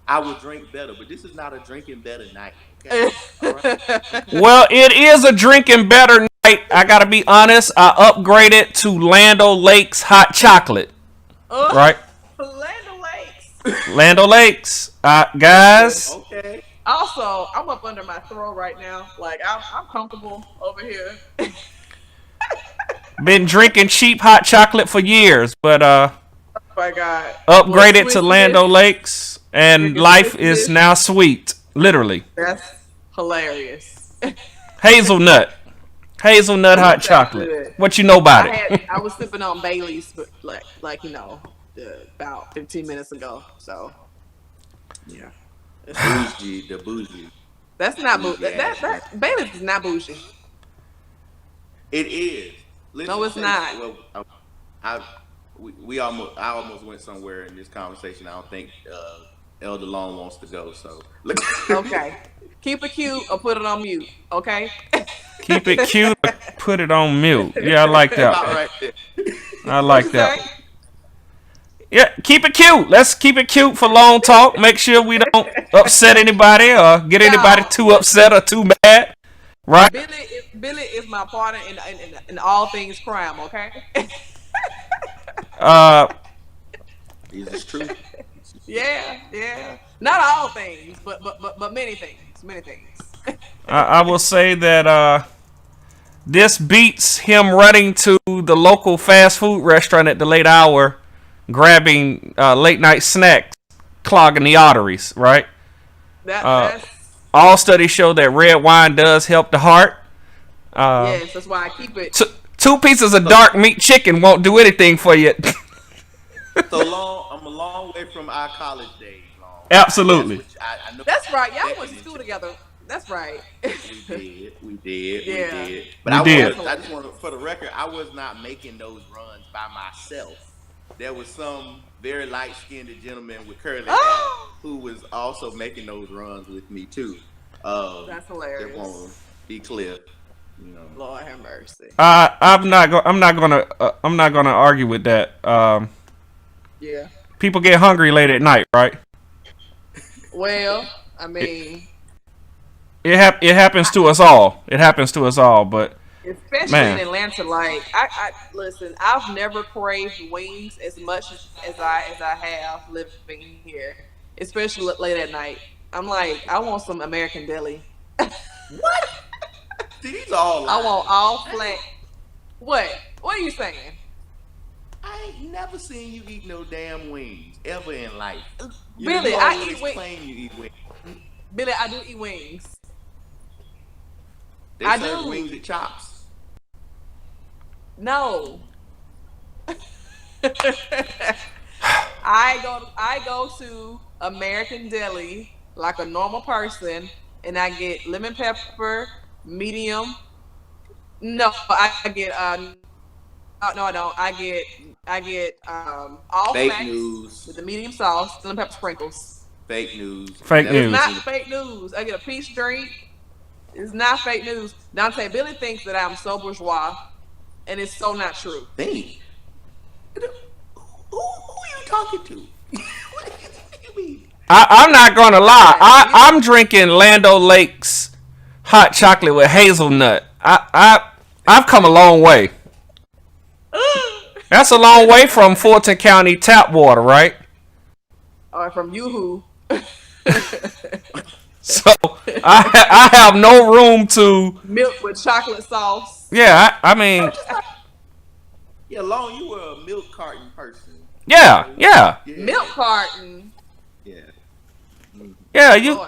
I will drink better, but this is not a drinking better night. Okay? All right? Well, it is a drinking better night. I gotta be honest. I upgraded to Land O'Lakes hot chocolate. Right? Land O'Lakes. Land O'Lakes, guys. Okay. Also, I'm up under my throat right now. Like I'm comfortable over here. Been drinking cheap hot chocolate for years, but Oh my God. upgraded to Land O'Lakes, and life is now sweet. Literally. That's hilarious. Hazelnut hot chocolate. Good. What you know about it? I was sipping on Bailey's, but like about 15 minutes ago. So yeah, The bougie. that's not bougie. Bougie ass That Bailey's is not bougie. It is. Listen, No, it's not. Well, I almost went somewhere in this conversation. I don't think Elder Long wants to go. So Okay, keep it cute or put it on mute. Okay. Keep it cute, or put it on mute. Yeah, I like that. About right there. I like that. Yeah, keep it cute. Let's keep it cute for Long Talk. Make sure we don't upset anybody or get anybody too upset or too mad. Right? Billy is my partner in all things crime. Okay. Is this true? Yeah. Not all things, but many things. Many things. I will say that this beats him running to the local fast food restaurant at the late hour, grabbing late night snacks, clogging the arteries. Right? That's All studies show that red wine does help the heart. yes, that's why I keep it. Two pieces of dark meat chicken won't do anything for you. So long. I'm a long way from our college days. Long. Absolutely. I know That's right. Y'all went to school together. That's right. We did. Yeah. But We I did. I just want to, for the record, I was not making those runs by myself. There was some very light-skinned gentleman with curly hair who was also making those runs with me too. That's hilarious. It won't be clear, you know. Lord have mercy. I'm not gonna argue with that. Yeah. People get hungry late at night, right? Well, I mean, It happens to us all. It happens to us all. But especially man. in Atlanta, like I listen. I've never craved wings as much as I have living here, especially late at night. I'm like, I want some American deli. What? These all lies. I want all flat. What? What are you saying? I ain't never seen you eat no damn wings ever in life. You Billy, know, I you eat always wings. claim you eat wings. Billy, I do eat wings. They I serve do. wings at Chops. No. I go to American Deli like a normal person, and I get lemon pepper, medium. No, I get no, I don't. I get all Fake flats news. with the medium sauce, lemon pepper sprinkles. Fake news. Fake Never news. It's seen not fake news. I get a peach drink. It's not fake news. Dante, Billy thinks that I'm so bourgeois, and it's so not true. Think. Who are you talking to? What do you mean? I'm not gonna lie. I'm drinking Land O'Lakes hot chocolate with hazelnut. I've come a long way. That's a long way from Fulton County tap water, right? Or from YooHoo. So I have no room to. Milk with chocolate sauce. Yeah, I mean, Yeah, Long, you were a milk carton person. yeah. Milk carton. Yeah, you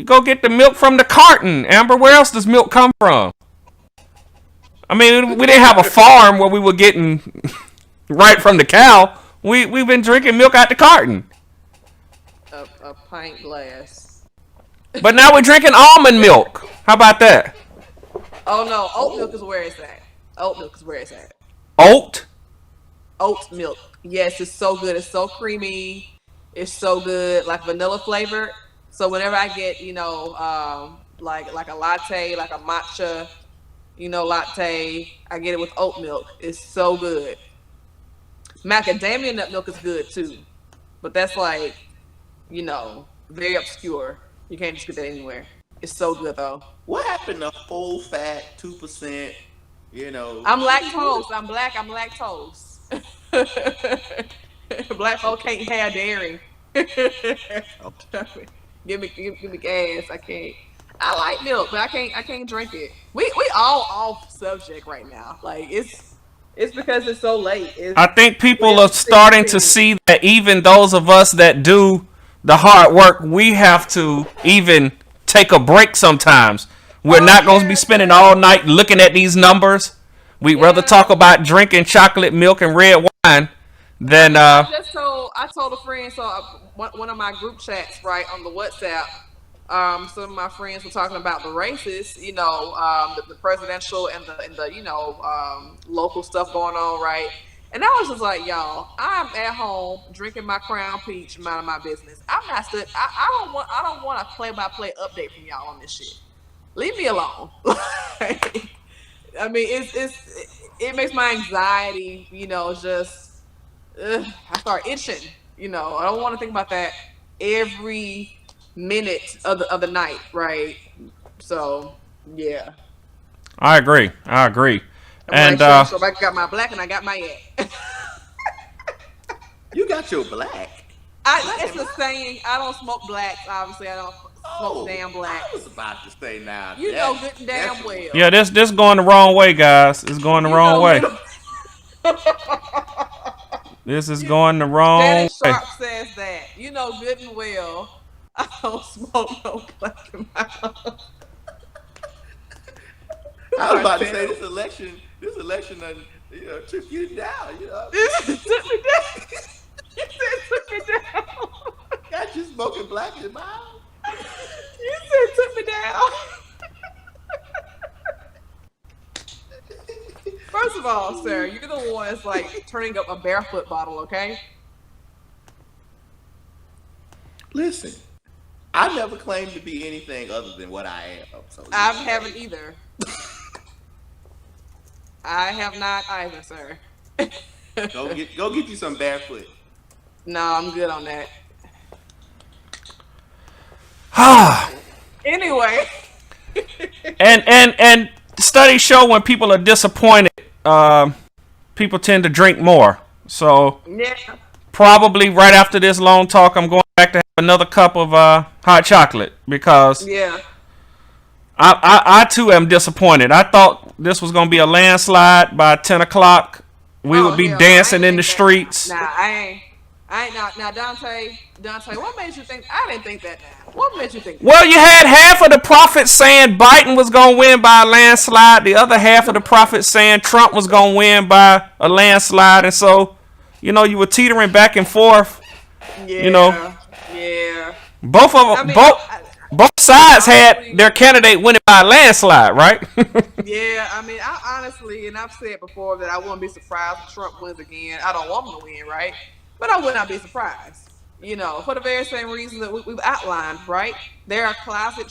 go get the milk from the carton, Amber. Where else does milk come from? I mean, we didn't have a farm where we were getting right from the cow. We've been drinking milk out the carton. A pint glass. But now we're drinking almond milk. How about that? Oh no, oat milk is where it's at. Oat milk is where it's at. Oat? Oat milk. Yes, it's so good. It's so creamy. It's so good, like vanilla flavor. So whenever I get, like a latte, like a matcha, latte, I get it with oat milk. It's so good. Macadamia nut milk is good too, but that's like, very obscure. You can't just get that anywhere. It's so good though. What happened to full fat 2%? I'm lactose. I'm black. I'm lactose. Black folk can't have dairy. give me gas. I can't. I like milk, but I can't drink it. We all off subject right now. Like it's because it's so late. I think people are starting to 16. see that even those of us that do the hard work, we have to even take a break sometimes. We're not going to be spending all night looking at these numbers. We'd rather talk about drinking chocolate milk and red wine than I told a friend, so one of my group chats, right, on the WhatsApp, some of my friends were talking about the races, the presidential and the local stuff going on, right? And I was just like, y'all, I'm at home drinking my Crown Peach, minding my business. I'm not stood. I don't want a play-by-play update from y'all on this shit. Leave me alone. I mean, it makes my anxiety, just I start itching. I don't want to think about that every minute of the night, right? So yeah, I agree. And like, so I got my black and I got my yak. You got your black. It's a saying. I don't smoke blacks. Obviously, I don't smoke damn blacks. I was about to say now. You know good and damn well. Yeah, this going the wrong way, guys. It's going the wrong way. This is going the wrong way. Sharp says that. You know good and well I don't smoke no black in my house. I was about to say this election done, took you down, This took me down. You said took me down. Got you smoking black in my house. You said took me down. First of all, sir, you're the one that's like turning up a barefoot bottle, okay? Listen, I never claimed to be anything other than what I am. So I haven't either. I have not either, sir. Go get you some barefoot. No, I'm good on that. Anyway. and studies show when people are disappointed, people tend to drink more. So yeah. Probably right after this long talk, I'm going back to have another cup of hot chocolate because I too am disappointed. I thought this was going to be a landslide by 10 o'clock. We would be dancing in the streets. Nah, I ain't now Daunta, what made you think? I didn't think that now. What made you think that? Well, you had half of the prophets saying Biden was going to win by a landslide. The other half of the prophets saying Trump was going to win by a landslide. And so, you were teetering back and forth. Yeah. Yeah. Both of them, both sides had their candidate winning by a landslide, right? Yeah, I mean, I honestly, and I've said before that I wouldn't be surprised if Trump wins again. I don't want him to win, right? But I would not be surprised, for the very same reasons that we've outlined, right? There are closet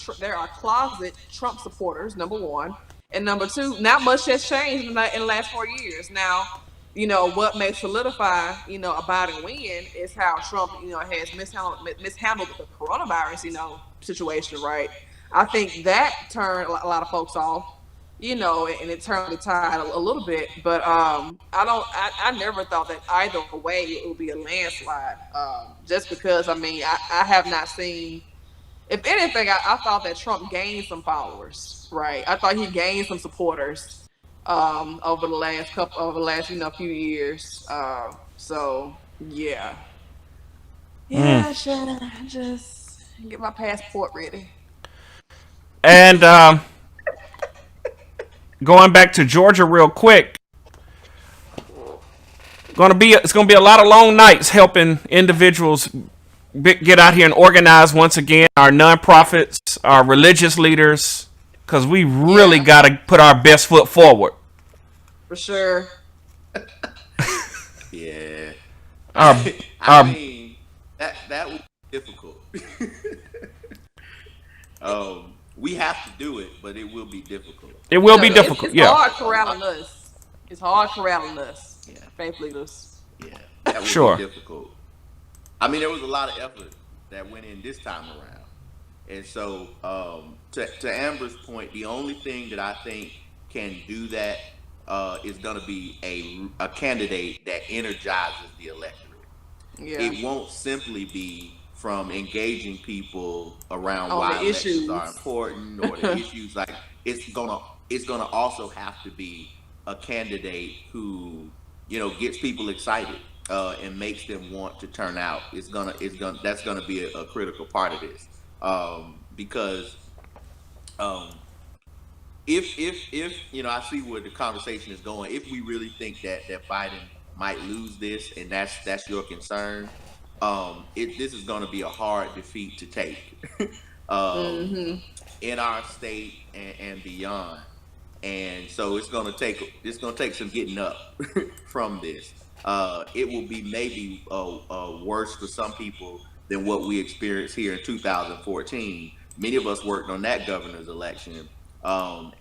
Trump supporters, number one, and number two, not much has changed in the last 4 years. Now, what may solidify, a Biden win is how Trump, has mishandled the coronavirus, situation, right? I think that turned a lot of folks off, and it turned the tide a little bit. But I never thought that either way it would be a landslide. Just because, I have not seen. If anything, I thought that Trump gained some followers, right? I thought he gained some supporters over the last few years. So yeah. Yeah, just get my passport ready. And going back to Georgia real quick, it's gonna be a lot of long nights helping individuals get out here and organize once again. Our nonprofits, our religious leaders, because we really got to put our best foot forward. For sure. Yeah. I mean, that would be difficult. We have to do it, but it will be difficult. It will be difficult. It's hard corralling us. It's hard corralling us. Yeah. Faith leaders. Yeah. That would be difficult. I mean, there was a lot of effort that went in this time around. And so, to Amber's point, the only thing that I think can do that is going to be a candidate that energizes the electorate. Yeah. It won't simply be from engaging people around On why the elections issues. are important or the issues. Like it's gonna also have to be a candidate who gets people excited and makes them want to turn out. It's gonna that's gonna be a critical part of this because um, if I see where the conversation is going. If we really think that Biden might lose this, and that's your concern, this is going to be a hard defeat to take um, in our state and beyond. And so it's gonna take some getting up from this. It will be maybe worse for some people than what we experienced here in 2014. Many of us worked on that governor's election, and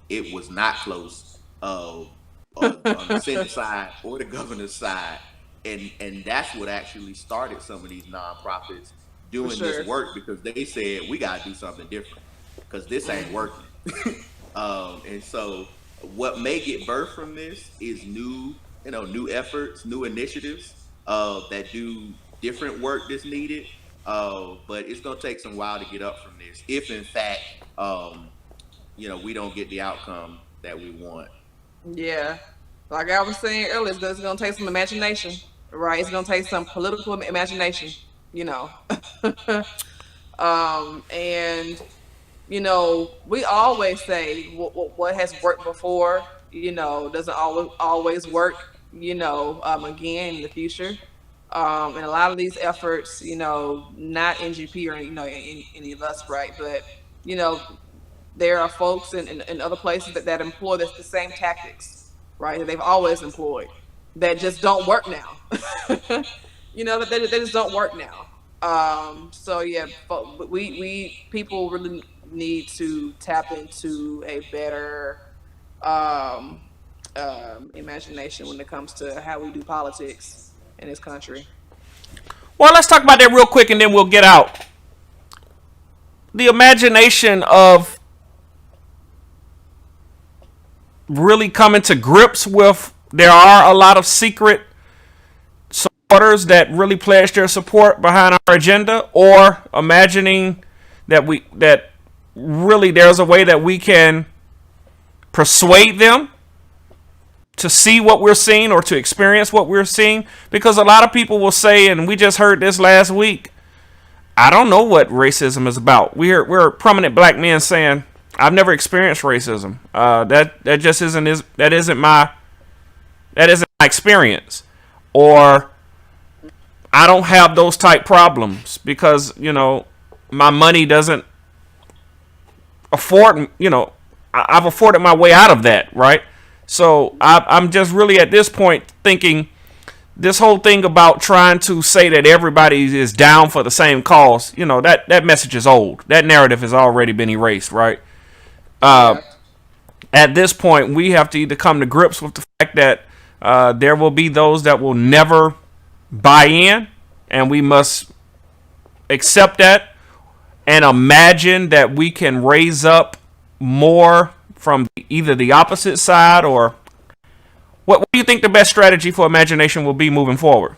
it was not close on the Senate side or the governor's side, and that's what actually started some of these nonprofits doing this work, because they said we got to do something different because this ain't working. And so what may get birthed from this is new efforts, new initiatives that do different work that's needed. But it's going to take some while to get up from this, if in fact, we don't get the outcome that we want. Yeah. Like I was saying earlier, it's going to take some imagination, right? It's going to take some political imagination, you know. And we always say what has worked before, doesn't always work, again in the future. And a lot of these efforts, not NGP or any of us, right? But there are folks in other places that employ the same tactics, right? That they've always employed, that just don't work now. That they just don't work now. So yeah, but we people really need to tap into a better imagination when it comes to how we do politics in this country. Well, let's talk about that real quick, and then we'll get out. The imagination of really coming to grips with there are a lot of secret supporters that really pledge their support behind our agenda, or imagining that really there's a way that we can persuade them to see what we're seeing or to experience what we're seeing. Because a lot of people will say, and we just heard this last week, I don't know what racism is about. We're prominent black men saying, I've never experienced racism. That just isn't my experience. Or I don't have those type problems because, my money doesn't afford, I've afforded my way out of that, right? So I'm just really at this point thinking this whole thing about trying to say that everybody is down for the same cause, that message is old. That narrative has already been erased, right? At this point, we have to either come to grips with the fact that there will be those that will never buy in, and we must accept that and imagine that we can raise up more from either the opposite side. Or what do you think the best strategy for imagination will be moving forward?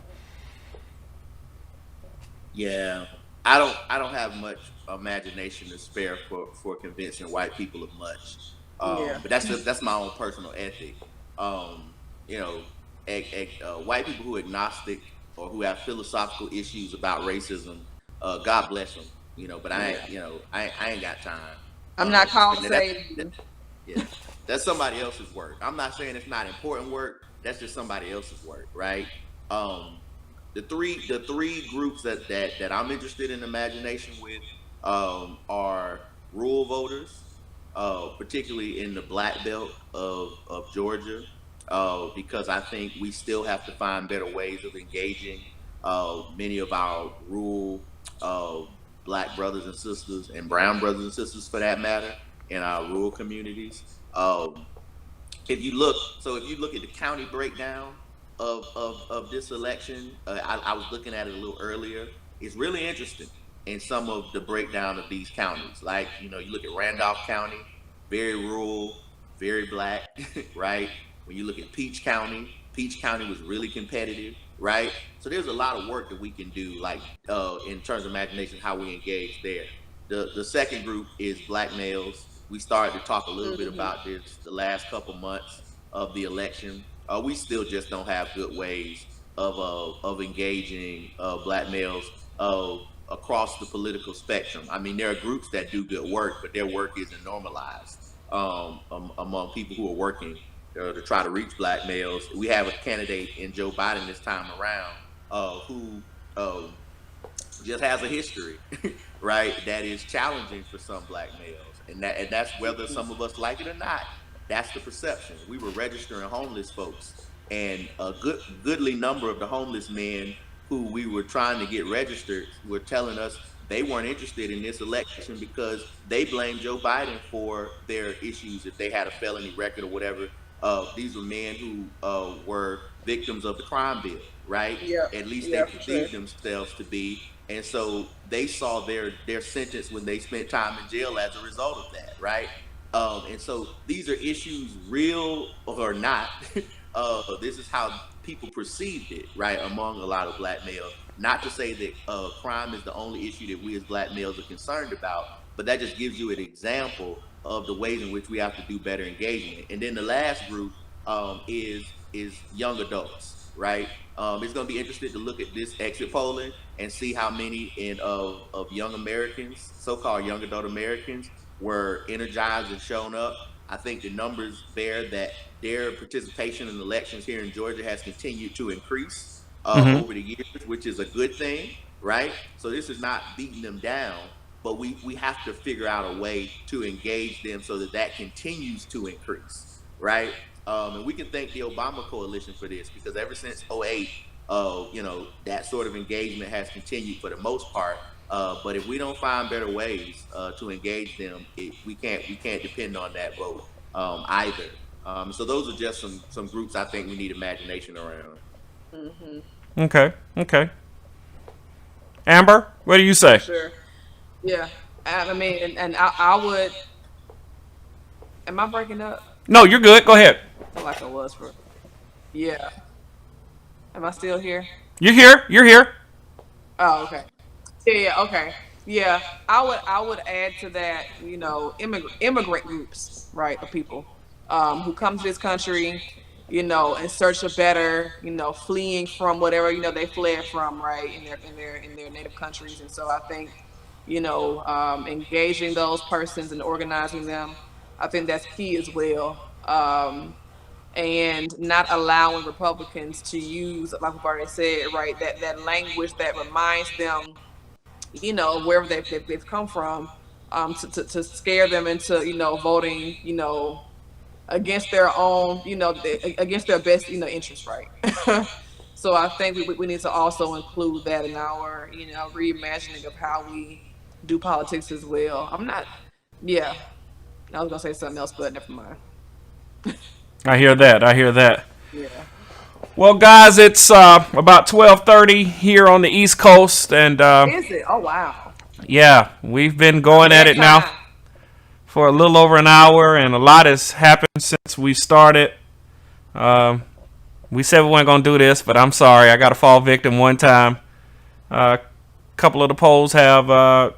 Yeah, I don't have much imagination to spare for convincing white people of much. But that's my own personal ethic. White people who are agnostic or who have philosophical issues about racism, God bless them. But I ain't got time. I'm not calling saying. Yeah, that's somebody else's work. I'm not saying it's not important work. That's just somebody else's work, right? The three groups that I'm interested in imagination with are rural voters, particularly in the black belt of Georgia, because I think we still have to find better ways of engaging many of our rural black brothers and sisters, and brown brothers and sisters for that matter, in our rural communities. If you look at the county breakdown of this election, I was looking at it a little earlier. It's really interesting in some of the breakdown of these counties. Like, you look at Randolph County, very rural, very black, right? When you look at Peach County, Peach County was really competitive, right? So there's a lot of work that we can do, like in terms of imagination, how we engage there. The second group is black males. We started to talk a little bit about this the last couple months of the election. We still just don't have good ways of engaging black males across the political spectrum. I mean, there are groups that do good work, but their work isn't normalized among people who are working to try to reach black males. We have a candidate in Joe Biden this time around who just has a history, right, that is challenging for some black males, and that's whether some of us like it or not. That's the perception. We were registering homeless folks, and a goodly number of the homeless men who we were trying to get registered were telling us they weren't interested in this election because they blamed Joe Biden for their issues if they had a felony record or whatever. These were men who were victims of the crime bill, right? Yeah. At least Yeah, they perceived themselves to be. And so they saw their sentence when they spent time in jail as a result of that, right? And so these are issues, real or not. This is how people perceived it, right, among a lot of black males. Not to say that crime is the only issue that we as black males are concerned about, but that just gives you an example of the ways in which we have to do better engagement. And then the last group is young adults, right? It's going to be interesting to look at this exit polling and see how many of young Americans, so-called young adult Americans, were energized and shown up. I think the numbers bear that their participation in elections here in Georgia has continued to increase over the years, which is a good thing, right? So this is not beating them down, but we have to figure out a way to engage them so that continues to increase, right? And we can thank the Obama coalition for this, because ever since 2008, that sort of engagement has continued for the most part. But if we don't find better ways to engage them, we can't depend on that vote either. So those are just some groups I think we need imagination around. Okay. Amber, what do you say? Sure. Yeah. I mean, and I would. Am I breaking up? No, you're good. Go ahead. I feel like I was for. Yeah. Am I still here? You're here. You're here. Oh, okay. Yeah. Okay. Yeah. I would add to that. Immigrant groups, right, of people who come to this country, in search of better, fleeing from whatever they fled from, right, in their native countries. And so I think, engaging those persons and organizing them, I think that's key as well. And not allowing Republicans to use, like we've already said, right, that language that reminds them, wherever they've come from, to scare them into, voting, against their own, against their best, interests, right? So I think we need to also include that in our, reimagining of how we do politics as well. I was gonna say something else, but never mind. I hear that. Yeah. Well, guys, it's about 12:30 here on the East Coast, and Is it? Oh wow. yeah, we've been going at it now for a little over an hour, and a lot has happened since we started. We said we weren't going to do this, but I'm sorry. I got a fall victim one time. A couple of the polls have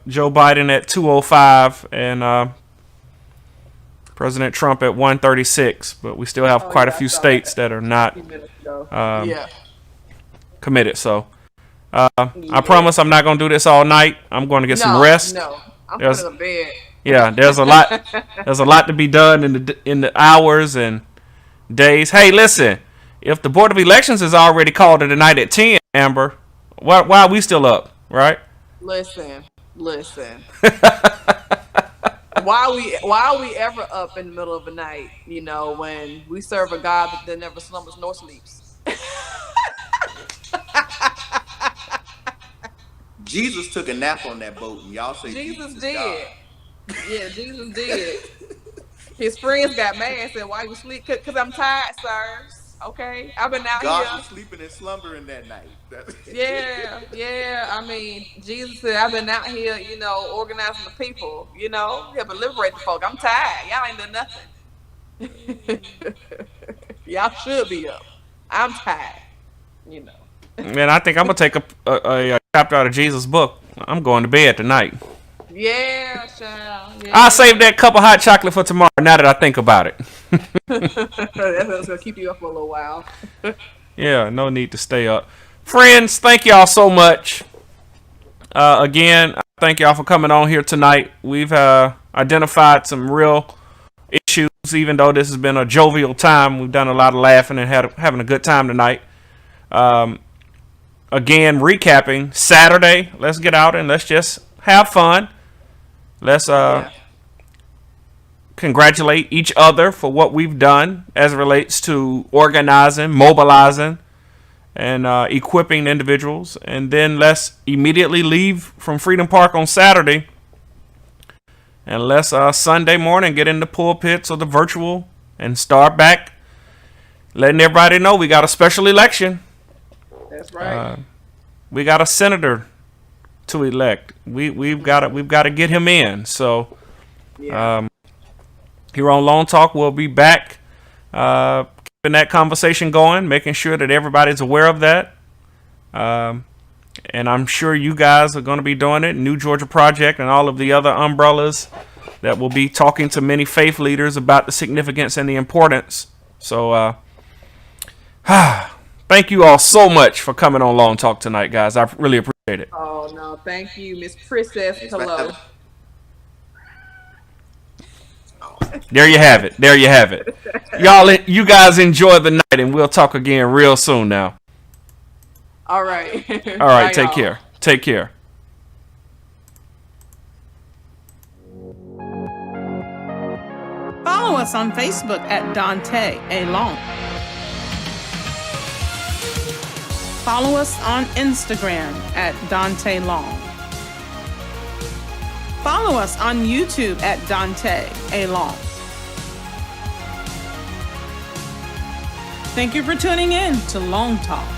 Joe Biden at 205 and President Trump at 136, but we still have quite a few states that are not committed. So I promise I'm not going to do this all night. I'm going to get some rest. No, I'm going to bed. Yeah, there's a lot. There's a lot to be done in the hours and days. Hey, listen, if the Board of Elections has already called it tonight at 10, Amber, why are we still up, right? Listen. Why are we ever up in the middle of the night? When we serve a God that never slumbers nor sleeps. Jesus took a nap on that boat, and y'all say Jesus is did. God. Yeah, Jesus did. His friends got mad and said, "Why you sleep?" Because I'm tired, sirs. Okay, I've been out God here. was sleeping and slumbering that night. Yeah. I mean, Jesus said, "I've been out here, organizing the people, helping liberate the folk. I'm tired. Y'all ain't done nothing. Y'all should be up. I'm tired. You know. Man, I think I'm gonna take a chapter out of Jesus' book. I'm going to bed tonight. Yeah, child. Yeah. I'll save that cup of hot chocolate for tomorrow. Now that I think about it. That's gonna keep you up for a little while. Yeah, no need to stay up. Friends, thank y'all so much. Again, thank y'all for coming on here tonight. We've identified some real issues, even though this has been a jovial time. We've done a lot of laughing and having a good time tonight. Again, recapping Saturday. Let's get out and let's just have fun. Let's congratulate each other for what we've done as it relates to organizing, mobilizing, and equipping individuals. And then let's immediately leave from Freedom Park on Saturday. And let's Sunday morning get in the pulpits or the virtual and start back letting everybody know we got a special election. That's right. We got a senator to elect. We've got to get him in. So here on LongTalk, we'll be back keeping that conversation going, making sure that everybody's aware of that. And I'm sure you guys are going to be doing it. New Georgia Project and all of the other umbrellas that will be talking to many faith leaders about the significance and the importance. So thank you all so much for coming on LongTalk tonight, guys. I really appreciate it. Oh, no. Thank you, Miss Princess. Hello. There you have it. There you have it. You guys enjoy the night, and we'll talk again real soon now. All right. All right. Take care. Take care. Follow us on Facebook at Daunta A. Long. Follow us on Instagram at Daunta Long. Follow us on YouTube at Daunta A. Long. Thank you for tuning in to LongTalk.